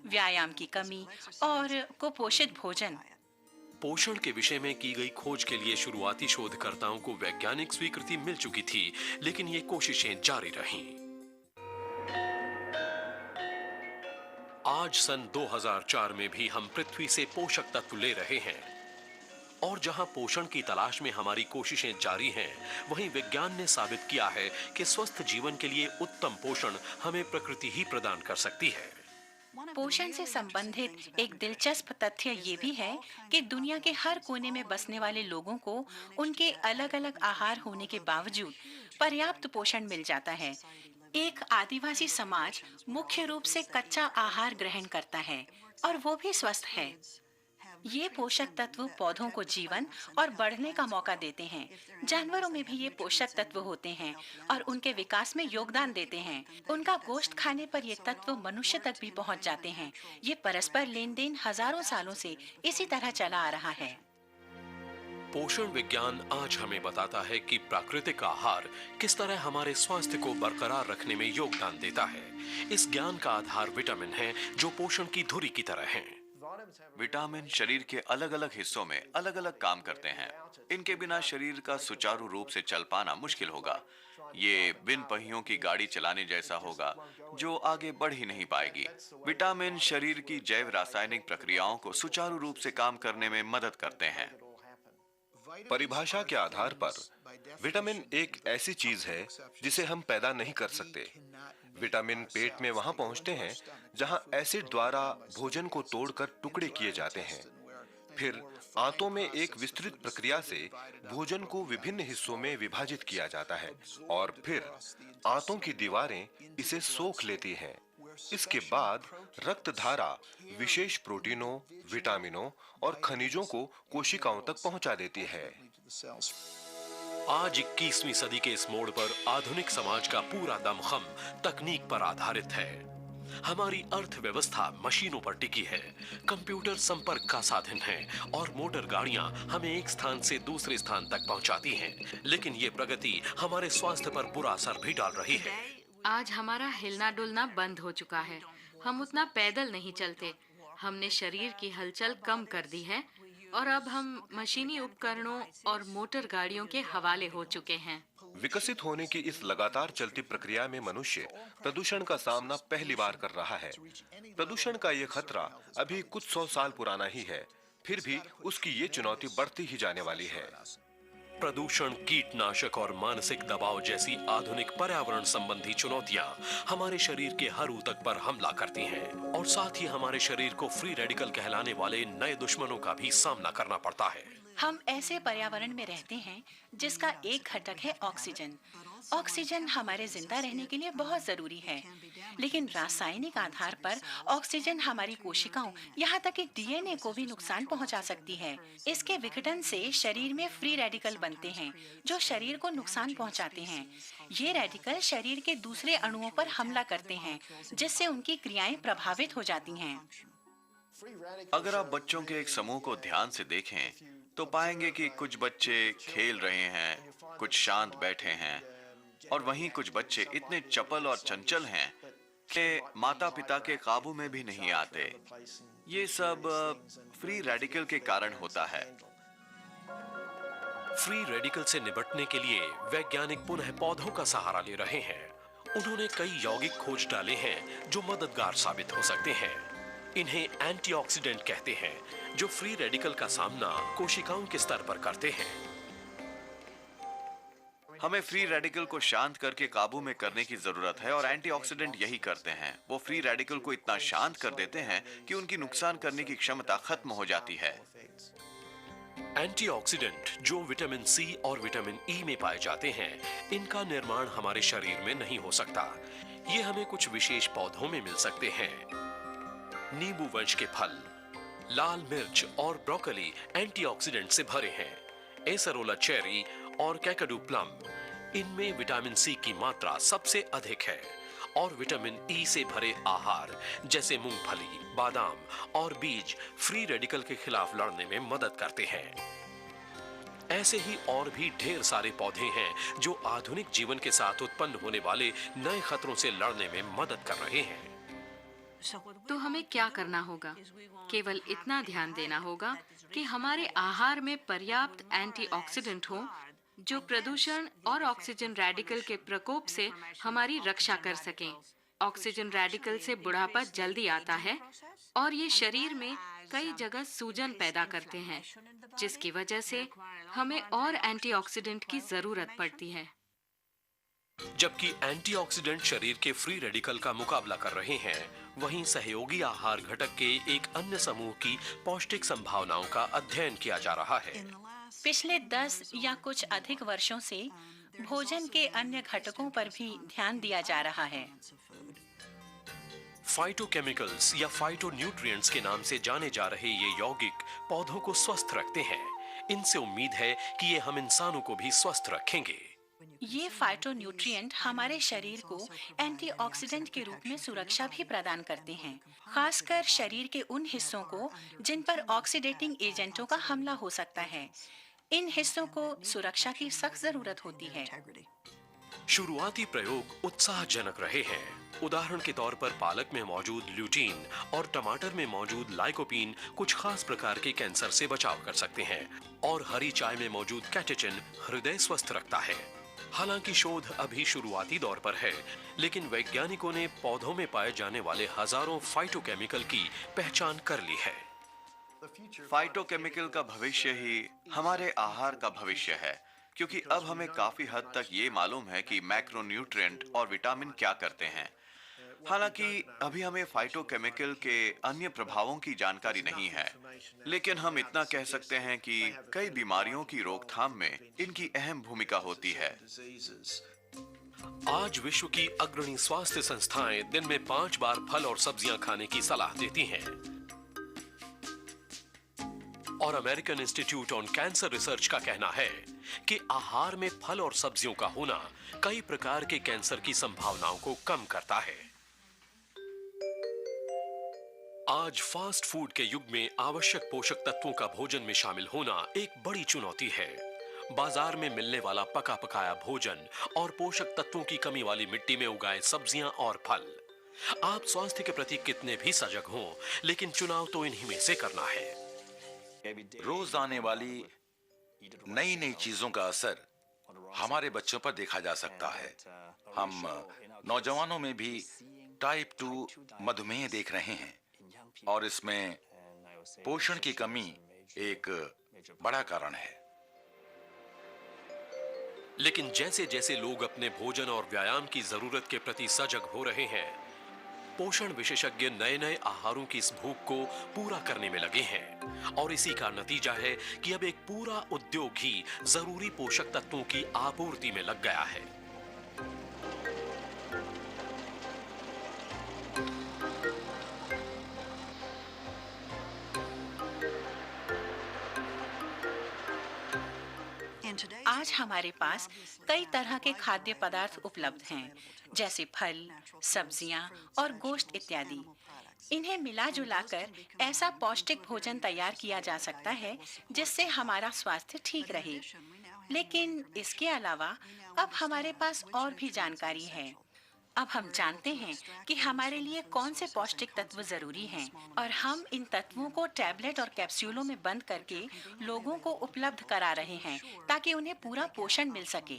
Speaker 4: व्यायाम की कमी और कुपोषित भोजन।
Speaker 1: पोषण के विषय में की गई खोज के लिए शुरुआती शोधकर्ताओं को वैज्ञानिक स्वीकृति मिल चुकी थी, लेकिन ये कोशिशें जारी रहीं। आज सन 2004 में भी हम पृथ्वी से पोषक तत्व ले रहे हैं और जहां पोषण की तलाश में हमारी कोशिशें जारी हैं, वहीं विज्ञान ने साबित किया है कि स्वस्थ जीवन के लिए उत्तम पोषण हमें प्रकृति ही प्रदान कर सकती है।
Speaker 4: पोषण से संबंधित एक दिलचस्प तथ्य ये भी है कि दुनिया के हर कोने में बसने वाले लोगों को उनके अलग अलग आहार होने के बावजूद पर्याप्त पोषण मिल जाता है। एक आदिवासी समाज मुख्य रूप से कच्चा आहार ग्रहण करता है और वो भी स्वस्थ है। ये पोषक तत्व पौधों को जीवन और बढ़ने का मौका देते हैं। जानवरों में भी ये पोषक तत्व होते हैं और उनके विकास में योगदान देते हैं। उनका गोश्त खाने पर ये तत्व मनुष्य तक भी पहुंच जाते हैं। ये परस्पर लेन देन हजारों सालों से इसी तरह चला आ रहा है।
Speaker 1: पोषण विज्ञान आज हमें बताता है कि प्राकृतिक आहार किस तरह हमारे स्वास्थ्य को बरकरार रखने में योगदान देता है। इस ज्ञान का आधार विटामिन है जो पोषण की धुरी की तरह हैं।
Speaker 6: विटामिन शरीर के अलग अलग हिस्सों में अलग अलग काम करते हैं। इनके बिना शरीर का सुचारू रूप से चल पाना मुश्किल होगा। ये बिन पहियों की गाड़ी चलाने जैसा होगा जो आगे बढ़ ही नहीं पाएगी। विटामिन शरीर की जैव रासायनिक प्रक्रियाओं को सुचारू रूप से काम करने में मदद करते हैं।
Speaker 2: परिभाषा के आधार पर विटामिन एक ऐसी चीज है जिसे हम पैदा नहीं कर सकते। विटामिन पेट में वहां पहुंचते हैं जहां एसिड द्वारा भोजन को तोड़कर टुकड़े किए जाते हैं। फिर आंतों में एक विस्तृत प्रक्रिया से भोजन को विभिन्न हिस्सों में विभाजित किया जाता है और फिर आंतों की दीवारें इसे सोख लेती हैं। इसके बाद रक्त धारा विशेष प्रोटीनों, विटामिनों और खनिजों को कोशिकाओं तक पहुंचा देती है।
Speaker 1: आज 21वीं सदी के इस मोड़ पर आधुनिक समाज का पूरा दमखम तकनीक पर आधारित है। हमारी अर्थव्यवस्था मशीनों पर टिकी है। कंप्यूटर संपर्क का साधन है और मोटर गाड़ियां हमें एक स्थान से दूसरे स्थान तक पहुंचाती हैं। लेकिन ये प्रगति हमारे स्वास्थ्य पर बुरा असर भी डाल रही है।
Speaker 3: आज हमारा हिलना डुलना बंद हो चुका है। हम उतना पैदल नहीं चलते। हमने शरीर की हलचल कम कर दी है और अब हम मशीनी उपकरणों और मोटर गाड़ियों के हवाले हो चुके हैं।
Speaker 2: विकसित होने की इस लगातार चलती प्रक्रिया में मनुष्य प्रदूषण का सामना पहली बार कर रहा है। प्रदूषण का ये खतरा अभी कुछ 100 साल पुराना ही है, फिर भी उसकी ये चुनौती बढ़ती ही जाने वाली है।
Speaker 1: प्रदूषण, कीटनाशक और मानसिक दबाव जैसी आधुनिक पर्यावरण संबंधी चुनौतियां हमारे शरीर के हर ऊतक पर हमला करती हैं और साथ ही हमारे शरीर को फ्री रेडिकल कहलाने वाले नए दुश्मनों का भी सामना करना पड़ता है।
Speaker 4: हम ऐसे पर्यावरण में रहते हैं जिसका एक घटक है ऑक्सीजन। ऑक्सीजन हमारे जिंदा रहने के लिए बहुत जरूरी है, लेकिन रासायनिक आधार पर ऑक्सीजन हमारी कोशिकाओं, यहाँ तक कि डीएनए को भी नुकसान पहुँचा सकती है। इसके विघटन से शरीर में फ्री रेडिकल बनते हैं जो शरीर को नुकसान पहुँचाते हैं। ये रेडिकल शरीर के दूसरे अणुओं पर हमला करते हैं, जिससे उनकी क्रियाएं प्रभावित हो जाती हैं।
Speaker 6: अगर आप बच्चों के एक समूह को ध्यान से देखें तो पाएंगे कि कुछ बच्चे खेल रहे हैं, कुछ शांत बैठे हैं और वहीं कुछ बच्चे इतने चपल और चंचल हैं कि माता पिता के काबू में भी नहीं आते। ये सब फ्री रेडिकल के कारण होता है।
Speaker 1: फ्री रेडिकल से निपटने के लिए वैज्ञानिक पुनः पौधों का सहारा ले रहे हैं। उन्होंने कई यौगिक खोज डाले हैं जो मददगार साबित हो सकते हैं। इन्हें एंटीऑक्सीडेंट कहते हैं, जो फ्री रेडिकल का सामना कोशिकाओं के स्तर पर करते हैं।
Speaker 6: हमें फ्री रेडिकल को शांत करके काबू में करने की जरूरत है और एंटीऑक्सीडेंट यही करते हैं। वो फ्री रेडिकल को इतना शांत कर देते हैं कि उनकी नुकसान करने की क्षमता खत्म हो जाती है।
Speaker 1: एंटीऑक्सीडेंट जो विटामिन सी और विटामिन ई में पाए जाते हैं, इनका निर्माण हमारे शरीर में नहीं हो सकता। ये हमें कुछ विशेष पौधों में मिल सकते हैं। नींबू वंश के फल, लाल मिर्च और ब्रोकली एंटीऑक्सीडेंट से भरे हैं। एसरोला चेरी और कैकाडू प्लम, इनमें विटामिन सी की मात्रा सबसे अधिक है और विटामिन ई से भरे आहार जैसे मूंगफली, बादाम और बीज फ्री रेडिकल के खिलाफ लड़ने में मदद करते हैं। ऐसे ही और भी ढेर सारे पौधे हैं जो आधुनिक जीवन के साथ उत्पन्न होने वाले नए खतरों से लड़ने में मदद कर रहे हैं।
Speaker 3: तो हमें क्या करना होगा? केवल इतना ध्यान देना होगा कि हमारे आहार में पर्याप्त एंटीऑक्सीडेंट हो जो प्रदूषण और ऑक्सीजन रेडिकल के प्रकोप से हमारी रक्षा कर सकें। ऑक्सीजन रेडिकल से बुढ़ापा जल्दी आता है और ये शरीर में कई जगह सूजन पैदा करते हैं, जिसकी वजह से हमें और एंटीऑक्सीडेंट की जरूरत पड़ती है।
Speaker 1: जबकि एंटीऑक्सीडेंट शरीर के फ्री रेडिकल का मुकाबला कर रहे हैं, वहीं सहयोगी आहार घटक के एक अन्य समूह की पौष्टिक संभावनाओं का अध्ययन किया जा रहा है।
Speaker 4: पिछले 10 या कुछ अधिक वर्षों से भोजन के अन्य घटकों पर भी ध्यान दिया जा रहा है।
Speaker 1: फाइटोकेमिकल्स या फाइटोन्यूट्रिएंट्स के नाम से जाने जा रहे ये यौगिक पौधों को स्वस्थ रखते हैं। इनसे उम्मीद है कि ये हम इंसानों को भी स्वस्थ रखेंगे।
Speaker 4: ये फाइटोन्यूट्रिएंट हमारे शरीर को एंटीऑक्सीडेंट के रूप में सुरक्षा भी प्रदान करते हैं, खासकर शरीर के उन हिस्सों को जिन पर ऑक्सीडेटिंग एजेंटों का हमला हो सकता है। इन हिस्सों को सुरक्षा की सख्त जरूरत होती है।
Speaker 1: शुरुआती प्रयोग उत्साहजनक रहे हैं। उदाहरण के तौर पर पालक में मौजूद ल्यूटीन और टमाटर में मौजूद लाइकोपीन कुछ खास प्रकार के कैंसर से बचाव कर सकते हैं और हरी चाय में मौजूद कैटेचिन हृदय स्वस्थ रखता है। हालांकि शोध अभी शुरुआती दौर पर है, लेकिन वैज्ञानिकों ने पौधों में पाए जाने वाले हजारों फाइटोकेमिकल की पहचान कर ली है।
Speaker 6: फाइटोकेमिकल का भविष्य ही हमारे आहार का भविष्य है, क्योंकि अब हमें काफी हद तक ये मालूम है कि मैक्रोन्यूट्रिएंट और विटामिन क्या करते हैं। हालांकि अभी हमें फाइटोकेमिकल के अन्य प्रभावों की जानकारी नहीं है, लेकिन हम इतना कह सकते हैं कि कई बीमारियों की रोकथाम में इनकी अहम भूमिका होती है।
Speaker 1: आज विश्व की अग्रणी स्वास्थ्य संस्थाएं दिन में 5 बार फल और सब्जियां खाने की सलाह देती हैं। और American institute on cancer research का कहना है कि आहार में फल और सब्जियों का होना कई प्रकार के कैंसर की संभावनाओं को कम करता है। आज फास्ट फूड के युग में आवश्यक पोषक तत्वों का भोजन में शामिल होना एक बड़ी चुनौती है। बाजार में मिलने वाला पका पकाया भोजन और पोषक तत्वों की कमी वाली मिट्टी में उगाए सब्जियां और फल। आप स्वास्थ्य के प्रति कितने भी सजग हों, लेकिन चुनाव तो इन्हीं में से करना है।
Speaker 5: रोज आने वाली नई नई चीजों का असर हमारे बच्चों पर देखा जा सकता है। हम नौजवानों में भी टाइप 2 मधुमेह देख रहे हैं और इसमें पोषण की कमी एक बड़ा कारण है।
Speaker 1: लेकिन जैसे जैसे लोग अपने भोजन और व्यायाम की जरूरत के प्रति सजग हो रहे हैं, पोषण विशेषज्ञ नए नए आहारों की इस भूख को पूरा करने में लगे हैं और इसी का नतीजा है कि अब एक पूरा उद्योग ही जरूरी पोषक तत्वों की आपूर्ति में लग गया है।
Speaker 4: आज हमारे पास कई तरह के खाद्य पदार्थ उपलब्ध हैं, जैसे फल, सब्जियां और गोश्त इत्यादि। इन्हें मिला जुलाकर ऐसा पौष्टिक भोजन तैयार किया जा सकता है जिससे हमारा स्वास्थ्य ठीक रहे। लेकिन इसके अलावा अब हमारे पास और भी जानकारी है। अब हम जानते हैं कि हमारे लिए कौन से पौष्टिक तत्व जरूरी हैं और हम इन तत्वों को टैबलेट और कैप्सूलों में बंद करके लोगों को उपलब्ध करा रहे हैं ताकि उन्हें पूरा पोषण मिल सके।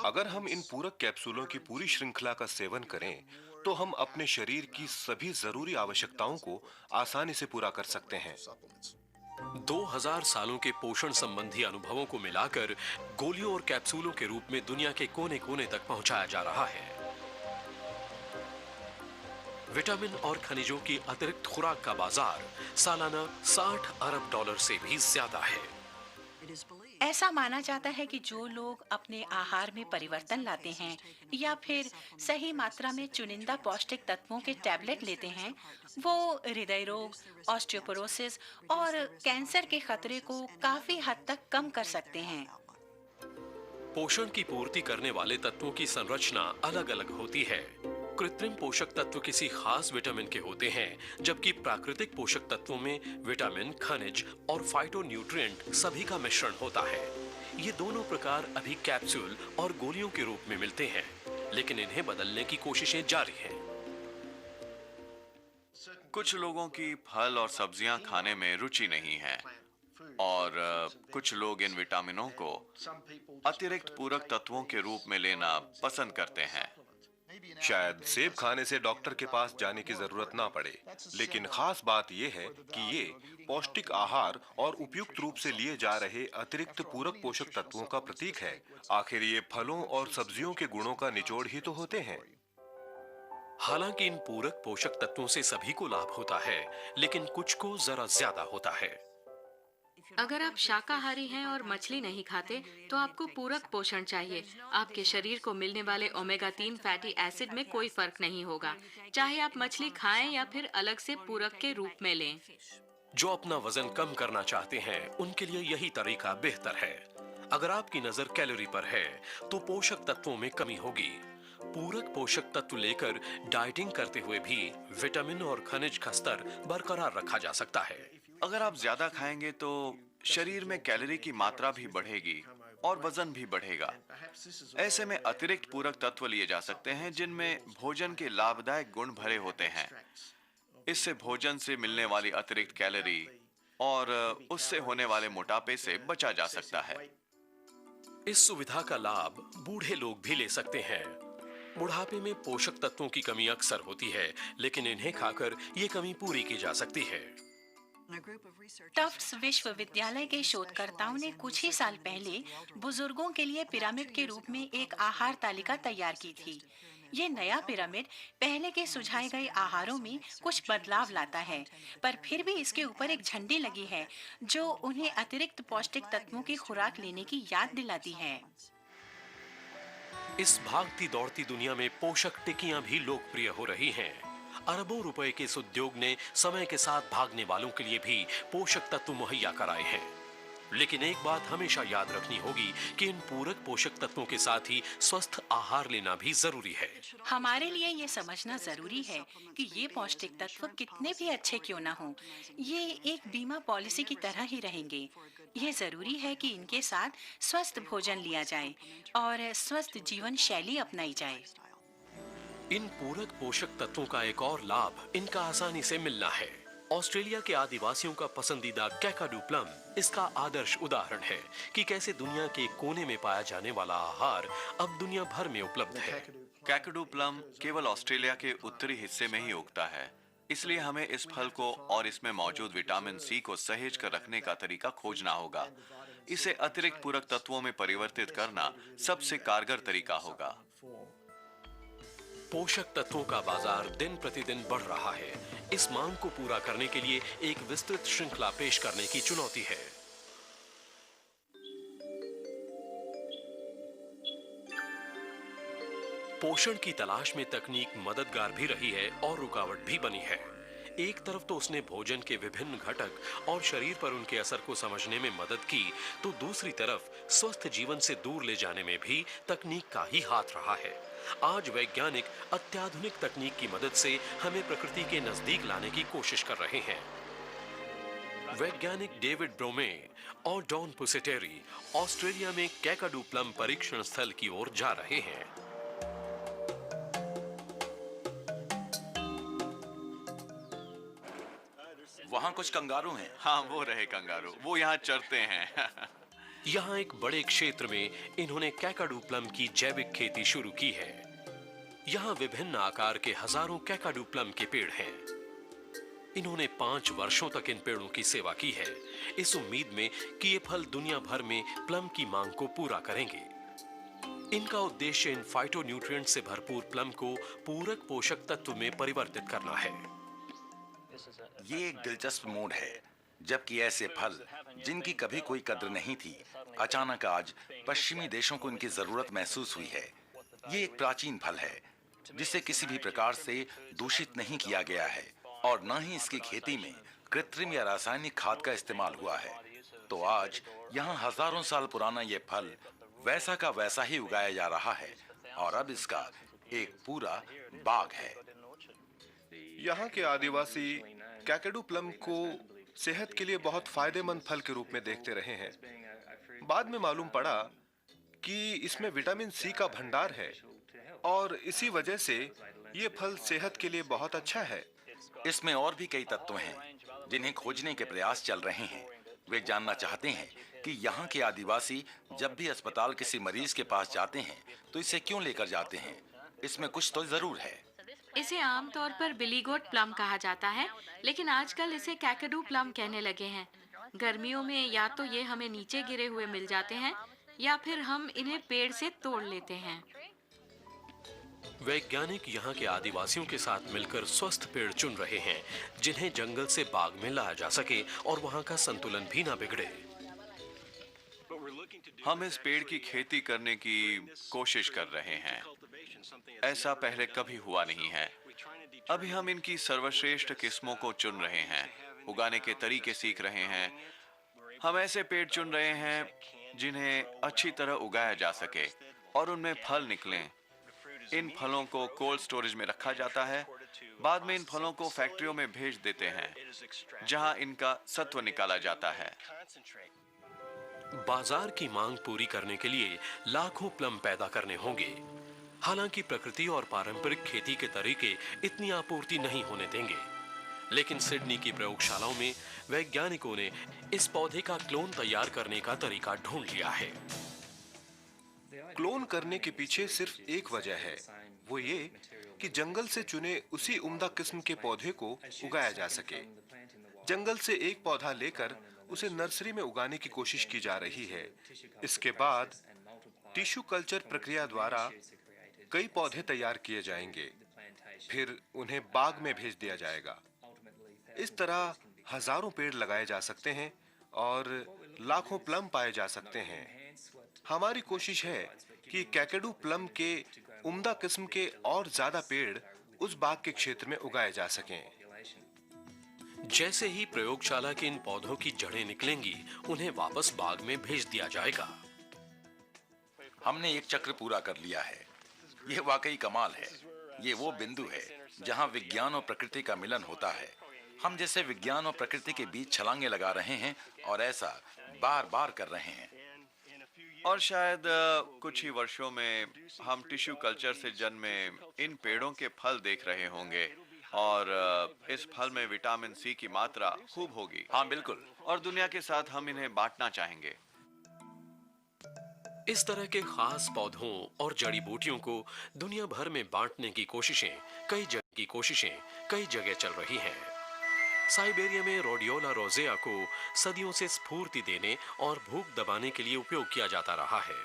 Speaker 2: अगर हम इन पूरक कैप्सूलों की पूरी श्रृंखला का सेवन करें, तो हम अपने शरीर की सभी जरूरी आवश्यकताओं को आसानी से पूरा कर सकते हैं।
Speaker 1: 2000 सालों के पोषण संबंधी अनुभवों को मिलाकर गोलियों और कैप्सूलों के रूप में दुनिया के कोने कोने तक पहुंचाया जा रहा है। विटामिन और खनिजों की अतिरिक्त खुराक का बाजार सालाना $60 अरब से भी ज्यादा है।
Speaker 4: ऐसा माना जाता है कि जो लोग अपने आहार में परिवर्तन लाते हैं या फिर सही मात्रा में चुनिंदा पौष्टिक तत्वों के टैबलेट लेते हैं, वो हृदय रोग, ऑस्टियोपोरोसिस और कैंसर के खतरे को काफी हद तक कम कर सकते हैं।
Speaker 1: पोषण की पूर्ति करने वाले तत्वों की संरचना अलग अलग होती है। कृत्रिम पोषक तत्व किसी खास विटामिन के होते हैं, जबकि प्राकृतिक पोषक तत्वों में विटामिन, खनिज और फाइटोन्यूट्रिएंट सभी का मिश्रण होता है। ये दोनों प्रकार अभी कैप्सूल और गोलियों के रूप में मिलते हैं, लेकिन इन्हें बदलने की कोशिशें जारी हैं।
Speaker 6: कुछ लोगों की फल और सब्जियां खाने में रुचि नहीं है और कुछ लोग इन विटामिनों को अतिरिक्त पूरक तत्वों के रूप में लेना पसंद करते हैं।
Speaker 2: शायद सेब खाने से डॉक्टर के पास जाने की जरूरत ना पड़े, लेकिन खास बात यह है कि ये पौष्टिक आहार और उपयुक्त रूप से लिए जा रहे अतिरिक्त पूरक पोषक तत्वों का प्रतीक है। आखिर ये फलों और सब्जियों के गुणों का निचोड़ ही तो होते हैं।
Speaker 1: हालांकि इन पूरक पोषक तत्वों से सभी को लाभ होता है, लेकिन कुछ को जरा ज्यादा होता है।
Speaker 3: अगर आप शाकाहारी हैं और मछली नहीं खाते, तो आपको पूरक पोषण चाहिए। आपके शरीर को मिलने वाले ओमेगा 3 फैटी एसिड में कोई फर्क नहीं होगा, चाहे आप मछली खाएं या फिर अलग से पूरक के रूप में लें।
Speaker 1: जो अपना वजन कम करना चाहते हैं, उनके लिए यही तरीका बेहतर है। अगर आपकी नजर कैलोरी पर है, तो पोषक तत्वों में कमी होगी। पूरक पोषक तत्व लेकर डाइटिंग करते हुए भी विटामिन और खनिज का स्तर बरकरार रखा जा सकता है।
Speaker 6: अगर आप ज्यादा खाएंगे तो शरीर में कैलोरी की मात्रा भी बढ़ेगी और वजन भी बढ़ेगा। ऐसे में अतिरिक्त पूरक तत्व लिए जा सकते हैं जिनमें भोजन के लाभदायक गुण भरे होते हैं। इससे भोजन से मिलने वाली अतिरिक्त कैलोरी और उससे होने वाले मोटापे से बचा जा सकता है।
Speaker 1: इस सुविधा का लाभ बूढ़े लोग भी ले सकते हैं। बुढ़ापे में पोषक तत्वों की कमी अक्सर होती है, लेकिन इन्हें खाकर ये कमी पूरी की जा सकती है।
Speaker 4: टफ्ट्स विश्वविद्यालय के शोधकर्ताओं ने कुछ ही साल पहले बुजुर्गों के लिए पिरामिड के रूप में एक आहार तालिका तैयार की थी। ये नया पिरामिड पहले के सुझाए गए आहारों में कुछ बदलाव लाता है, पर फिर भी इसके ऊपर एक झंडी लगी है जो उन्हें अतिरिक्त पौष्टिक तत्वों की खुराक लेने की याद दिलाती है।
Speaker 1: इस भागती दौड़ती दुनिया में पोषक टिकियां भी लोकप्रिय हो रही हैं। अरबों रुपए के इस उद्योग ने समय के साथ भागने वालों के लिए भी पोषक तत्व मुहैया कराए हैं। लेकिन एक बात हमेशा याद रखनी होगी कि इन पूरक पोषक तत्वों के साथ ही स्वस्थ आहार लेना भी जरूरी है।
Speaker 4: हमारे लिए ये समझना जरूरी है कि ये पौष्टिक तत्व कितने भी अच्छे क्यों ना हों, ये एक बीमा पॉलिसी की तरह ही रहेंगे। ये जरूरी है कि इनके साथ स्वस्थ भोजन लिया जाए और स्वस्थ जीवन शैली अपनाई जाए।
Speaker 1: इन पूरक पोषक तत्वों का एक और लाभ इनका आसानी से मिलना है। ऑस्ट्रेलिया के आदिवासियों का पसंदीदा कैकाडू प्लम इसका आदर्श उदाहरण है कि कैसे दुनिया के कोने में पाया जाने वाला आहार अब दुनिया भर में उपलब्ध है।
Speaker 6: कैकाडू प्लम केवल ऑस्ट्रेलिया के उत्तरी हिस्से में ही उगता है, इसलिए हमें इस फल को और इसमें मौजूद विटामिन सी को सहेज कर रखने का तरीका खोजना होगा। इसे अतिरिक्त पूरक तत्वों में परिवर्तित करना सबसे कारगर तरीका होगा।
Speaker 1: पोषक तत्वों का बाजार दिन प्रतिदिन बढ़ रहा है। इस मांग को पूरा करने के लिए एक विस्तृत श्रृंखला पेश करने की चुनौती है। पोषण की तलाश में तकनीक मददगार भी रही है और रुकावट भी बनी है। एक तरफ तो उसने भोजन के विभिन्न घटक और शरीर पर उनके असर को समझने में मदद की, तो दूसरी तरफ स्वस्थ जीवन से दूर ले जाने में भी तकनीक का ही हाथ रहा है। आज वैज्ञानिक अत्याधुनिक तकनीक की मदद से हमें प्रकृति के नजदीक लाने की कोशिश कर रहे हैं। वैज्ञानिक डेविड ब्रोमे और डॉन पुसेटेरी ऑस्ट्रेलिया में कैकाडू प्लम परीक्षण स्थल की ओर जा रहे हैं।
Speaker 5: वहाँ कुछ कंगारू हैं।
Speaker 6: हाँ, वो रहे कंगारू, वो यहाँ चरते हैं।
Speaker 1: यहाँ एक बड़े क्षेत्र में इन्होंने कैकाडू प्लम की जैविक खेती शुरू की है। यहाँ विभिन्न आकार के हजारों कैकाडू प्लम के पेड़ हैं। इन्होंने 5 वर्षों तक इन पेड़ों की सेवा की है, इस उम्मीद में कि ये फल दुनिया भर में प्लम की मांग को पूरा करेंगे। इनका उद्देश्य इन फाइटोन्यूट्रिएंट से भरपूर प्लम को पूरक पोषक तत्व में परिवर्तित करना है।
Speaker 5: ये एक दिलचस्प मोड़ है, जबकि ऐसे फल जिनकी कभी कोई कद्र नहीं थी, अचानक आज पश्चिमी देशों को इनकी जरूरत महसूस हुई है। ये एक प्राचीन फल है जिसे किसी भी प्रकार से दूषित नहीं किया गया है और न ही इसकी खेती में कृत्रिम या रासायनिक खाद का इस्तेमाल हुआ है। तो आज यहाँ हजारों साल पुराना ये फल वैसा का वैसा ही उगाया जा रहा है और अब इसका एक पूरा बाग है।
Speaker 2: यहाँ के आदिवासी कैकाडू प्लम को सेहत के लिए बहुत फायदेमंद फल के रूप में देखते रहे हैं। बाद में मालूम पड़ा कि इसमें विटामिन सी का भंडार है और इसी वजह से ये फल सेहत के लिए बहुत अच्छा है।
Speaker 5: इसमें और भी कई तत्व हैं जिन्हें खोजने के प्रयास चल रहे हैं। वे जानना चाहते हैं कि यहाँ के आदिवासी जब भी अस्पताल किसी मरीज के पास जाते हैं तो इसे क्यों लेकर जाते हैं। इसमें कुछ तो जरूर है।
Speaker 3: इसे आमतौर पर बिलीगोट प्लम कहा जाता है, लेकिन आजकल इसे कैकाडू प्लम कहने लगे हैं। गर्मियों में या तो ये हमें नीचे गिरे हुए मिल जाते हैं या फिर हम इन्हें पेड़ से तोड़ लेते हैं।
Speaker 1: वैज्ञानिक यहाँ के आदिवासियों के साथ मिलकर स्वस्थ पेड़ चुन रहे हैं, जिन्हें जंगल से बाग में लाया जा सके और वहाँ का संतुलन भी ना बिगड़े।
Speaker 6: हम इस पेड़ की खेती करने की कोशिश कर रहे हैं। ऐसा पहले कभी हुआ नहीं है। अभी हम इनकी सर्वश्रेष्ठ किस्मों को चुन रहे हैं, उगाने के तरीके सीख रहे हैं। हम ऐसे पेड़ चुन रहे हैं जिन्हें अच्छी तरह उगाया जा सके और उनमें फल निकलें। इन फलों को कोल्ड स्टोरेज में रखा जाता है। बाद में इन फलों को फैक्ट्रियों में भेज देते हैं, जहां इनका सत्व निकाला जाता है।
Speaker 1: बाजार की मांग पूरी करने के लिए लाखों प्लम पैदा करने होंगे। हालांकि प्रकृति और पारंपरिक खेती के तरीके इतनी आपूर्ति नहीं होने देंगे, लेकिन सिडनी की प्रयोगशालाओं में वैज्ञानिकों ने इस पौधे का क्लोन तैयार करने का तरीका ढूंढ लिया है।
Speaker 2: क्लोन करने के पीछे सिर्फ एक वजह है, वो ये कि जंगल से चुने उसी उम्दा किस्म के पौधे को उगाया जा सके। जंगल से एक पौधा लेकर उसे नर्सरी में उगाने की कोशिश की जा रही है। इसके बाद टिश्यू कल्चर प्रक्रिया द्वारा कई पौधे तैयार किए जाएंगे, फिर उन्हें बाग में भेज दिया जाएगा। इस तरह हजारों पेड़ लगाए जा सकते हैं और लाखों प्लम पाए जा सकते हैं। हमारी कोशिश है कि कैकाडू प्लम के उम्दा किस्म के और ज्यादा पेड़ उस बाग के क्षेत्र में उगाए जा सकें।
Speaker 1: जैसे ही प्रयोगशाला के इन पौधों की जड़ें निकलेंगी, उन्हें वापस बाग में भेज दिया जाएगा।
Speaker 5: हमने एक चक्र पूरा कर लिया है। यह वाकई कमाल है। ये वो बिंदु है जहां विज्ञान और प्रकृति का मिलन होता है। हम जैसे विज्ञान और प्रकृति के बीच छलांगे लगा रहे हैं और ऐसा बार बार कर रहे हैं।
Speaker 6: और शायद कुछ ही वर्षों में हम टिश्यू कल्चर से जन्मे इन पेड़ों के फल देख रहे होंगे और इस फल में विटामिन सी की मात्रा खूब होगी।
Speaker 5: हाँ बिल्कुल।
Speaker 6: और दुनिया के साथ हम इन्हें बांटना चाहेंगे।
Speaker 1: इस तरह के खास पौधों और जड़ी बूटियों को दुनिया भर में बांटने की कोशिशें कई जगह चल रही हैं। साइबेरिया में रोडियोला रोजेआ को सदियों से स्फूर्ति देने और भूख दबाने के लिए उपयोग किया जाता रहा है।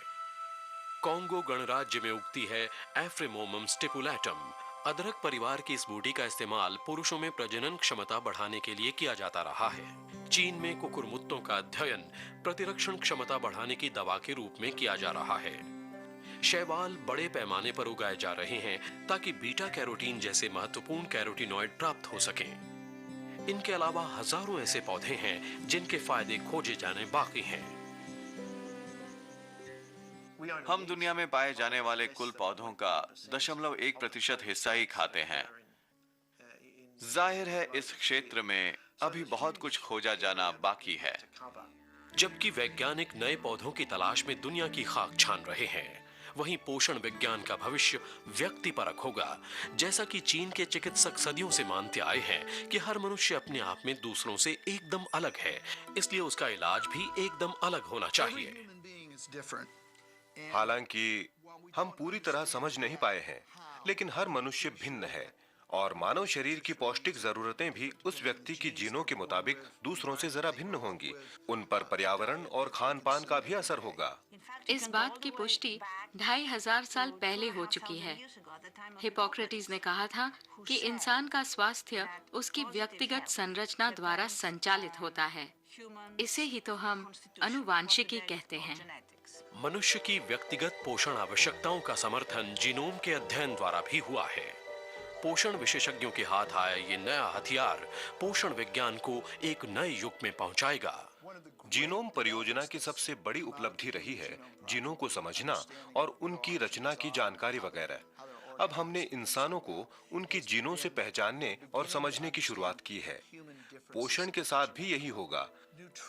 Speaker 1: कॉन्गो गणराज्य में उगती है एफ्रेमोमम स्टिपुलेटम। अदरक परिवार की इस बूटी का इस्तेमाल पुरुषों में प्रजनन क्षमता बढ़ाने के लिए किया जाता रहा है। चीन में कुकुरमुत्तों का अध्ययन प्रतिरक्षण क्षमता बढ़ाने की दवा के रूप में किया जा रहा है। शैवाल बड़े पैमाने पर उगाए जा रहे हैं ताकि बीटा कैरोटीन जैसे महत्वपूर्ण कैरोटीनॉइड प्राप्त हो सकें। इनके अलावा हजारों ऐसे पौधे हैं जिनके फायदे खोजे जाने बाकी हैं।
Speaker 6: हम दुनिया में पाए जाने वाले कुल पौधों का 0.1% हिस्सा ही खाते हैं। जाहिर है इस क्षेत्र में अभी बहुत कुछ खोजा जाना बाकी है।
Speaker 1: जबकि वैज्ञानिक नए पौधों की तलाश में दुनिया की खाक छान रहे हैं, वहीं पोषण विज्ञान का भविष्य व्यक्तिपरक होगा। जैसा कि चीन के चिकित्सक सदियों से मानते आए हैं कि हर मनुष्य अपने आप में दूसरों से एकदम अलग है, इसलिए उसका इलाज भी एकदम अलग होना चाहिए।
Speaker 2: हालांकि हम पूरी तरह समझ नहीं पाए हैं, लेकिन हर मनुष्य भिन्न है और मानव शरीर की पौष्टिक जरूरतें भी उस व्यक्ति की जीनों के मुताबिक दूसरों से जरा भिन्न होंगी। उन पर पर्यावरण और खान पान का भी असर होगा।
Speaker 3: इस बात की पुष्टि 2500 साल पहले हो चुकी है। हिप्पोक्रेटिस ने कहा था कि इंसान का स्वास्थ्य उसकी व्यक्तिगत संरचना द्वारा संचालित होता है। इसे ही तो हम आनुवांशिकी कहते हैं।
Speaker 1: मनुष्य की व्यक्तिगत पोषण आवश्यकताओं का समर्थन जीनोम के अध्ययन द्वारा भी हुआ है। पोषण विशेषज्ञों के हाथ आया ये नया हथियार पोषण विज्ञान को एक नए युग में पहुंचाएगा।
Speaker 2: जीनोम परियोजना की सबसे बड़ी उपलब्धि रही है जीनों को समझना और उनकी रचना की जानकारी वगैरह। अब हमने इंसानों को उनकी जीनों से पहचानने और समझने की शुरुआत की है। पोषण के साथ भी यही होगा।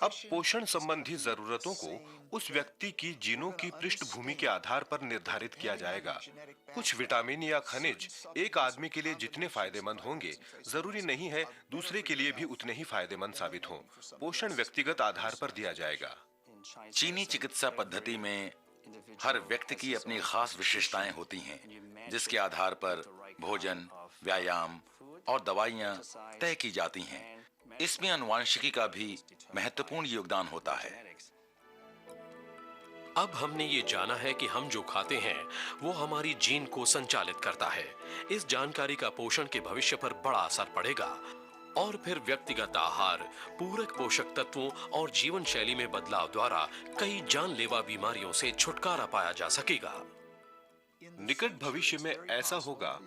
Speaker 2: अब पोषण संबंधी जरूरतों को उस व्यक्ति की जीनों की पृष्ठभूमि के आधार पर निर्धारित किया जाएगा। कुछ विटामिन या खनिज एक आदमी के लिए जितने फायदेमंद होंगे, जरूरी नहीं है दूसरे के लिए भी उतने ही फायदेमंद साबित हों। पोषण व्यक्तिगत आधार पर दिया जाएगा।
Speaker 5: चीनी चिकित्सा पद्धति में हर व्यक्ति की अपनी खास विशेषताएं होती हैं, जिसके आधार पर भोजन, व्यायाम और दवाइयां तय की जाती हैं। इसमें आनुवांशिकी का भी महत्वपूर्ण योगदान होता है।
Speaker 1: अब हमने ये जाना है कि हम जो खाते हैं वो हमारी जीन को संचालित करता है। इस जानकारी का पोषण के भविष्य पर बड़ा असर पड़ेगा और फिर व्यक्तिगत आहार, पूरक पोषक तत्वों और जीवन शैली में बदलाव द्वारा कई जानलेवा बीमारियों से छुटकारा पाया जा सकेगा।
Speaker 2: निकट भविष्य में ऐसा होगा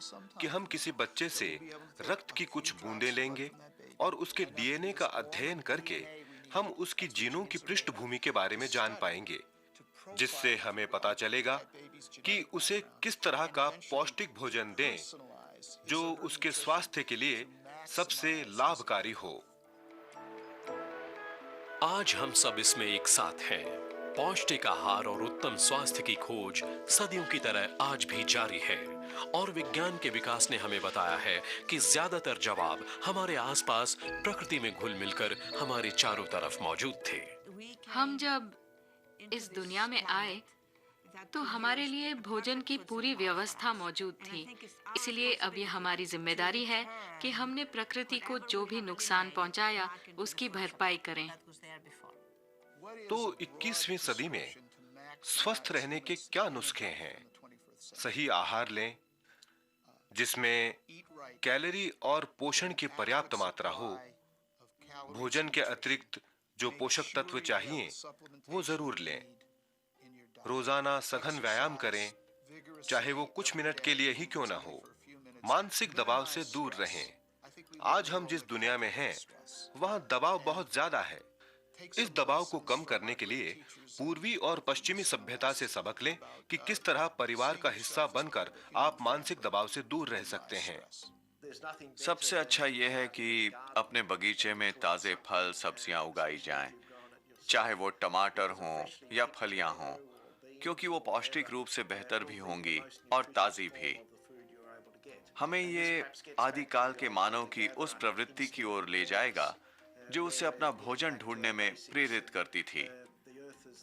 Speaker 2: कि हम किसी बच्चे से रक्त की कुछ बूंदें लेंगे और उसके डीएनए का अध्ययन करके हम उसकी जीनों की पृष्ठभूमि के बारे में जान पाएंगे, जिससे हमें पता चलेगा कि उसे किस तरह का पौष्टिक भोजन दें जो उसके स्वास्थ्य के लिए सबसे लाभकारी हो।
Speaker 1: आज हम सब इसमें एक साथ हैं। पौष्टिक आहार और उत्तम स्वास्थ्य की खोज सदियों की तरह आज भी जारी है और विज्ञान के विकास ने हमें बताया है कि ज्यादातर जवाब हमारे आसपास प्रकृति में घुल मिलकर हमारे चारों तरफ मौजूद थे।
Speaker 3: हम जब इस दुनिया में आए तो हमारे लिए भोजन की पूरी व्यवस्था मौजूद थी। इसलिए अब ये हमारी जिम्मेदारी है कि हमने प्रकृति को जो भी नुकसान पहुंचाया उसकी भरपाई करें।
Speaker 2: तो 21वीं सदी में स्वस्थ रहने के क्या नुस्खे हैं? सही आहार लें जिसमें कैलोरी और पोषण की पर्याप्त मात्रा हो। भोजन के अतिरिक्त जो पोषक तत्व चाहिए वो जरूर लें। रोजाना सघन व्यायाम करें, चाहे वो कुछ मिनट के लिए ही क्यों ना हो। मानसिक दबाव से दूर रहें। आज हम जिस दुनिया में हैं, वहाँ दबाव बहुत ज्यादा है। इस दबाव को कम करने के लिए पूर्वी और पश्चिमी सभ्यता से सबक लें कि किस तरह परिवार का हिस्सा बनकर आप मानसिक दबाव से दूर रह सकते हैं।
Speaker 6: सबसे अच्छा यह है कि अपने बगीचे में ताजे फल सब्जियां उगाई जाएं, चाहे वो टमाटर हों या फलियां हों, क्योंकि वो पौष्टिक रूप से बेहतर भी होंगी और ताजी भी। हमें ये आदिकाल के मानव की उस प्रवृत्ति की ओर ले जाएगा जो उसे अपना भोजन ढूंढने में प्रेरित करती थी।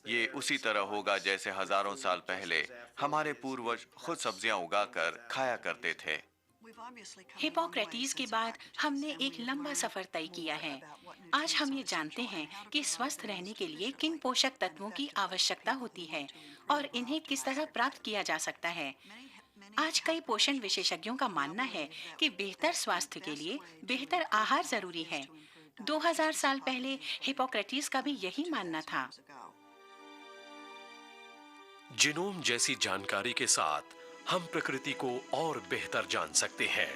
Speaker 6: ये उसी तरह होगा जैसे हजारों साल पहले हमारे पूर्वज खुद सब्जियां उगाकर खाया करते थे।
Speaker 4: हिप्पोक्रेटिस के बाद हमने एक लंबा सफर तय किया है। आज हम ये जानते हैं कि स्वस्थ रहने के लिए किन पोषक तत्वों की आवश्यकता होती है और इन्हें किस तरह प्राप्त किया जा सकता है। आज कई पोषण विशेषज्ञों का मानना है कि बेहतर स्वास्थ्य के लिए बेहतर आहार जरूरी है। 2000 साल पहले हिप्पोक्रेटिस का भी यही मानना था।
Speaker 1: जीनोम जैसी जानकारी के साथ हम प्रकृति को और बेहतर जान सकते हैं,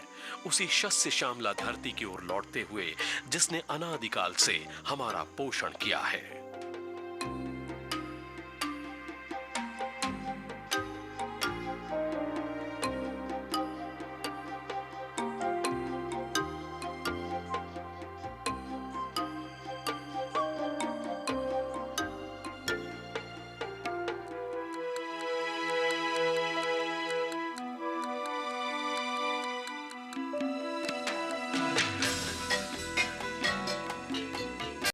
Speaker 1: उसी शस्य श्यामला धरती की ओर लौटते हुए जिसने अनादिकाल से हमारा पोषण किया है।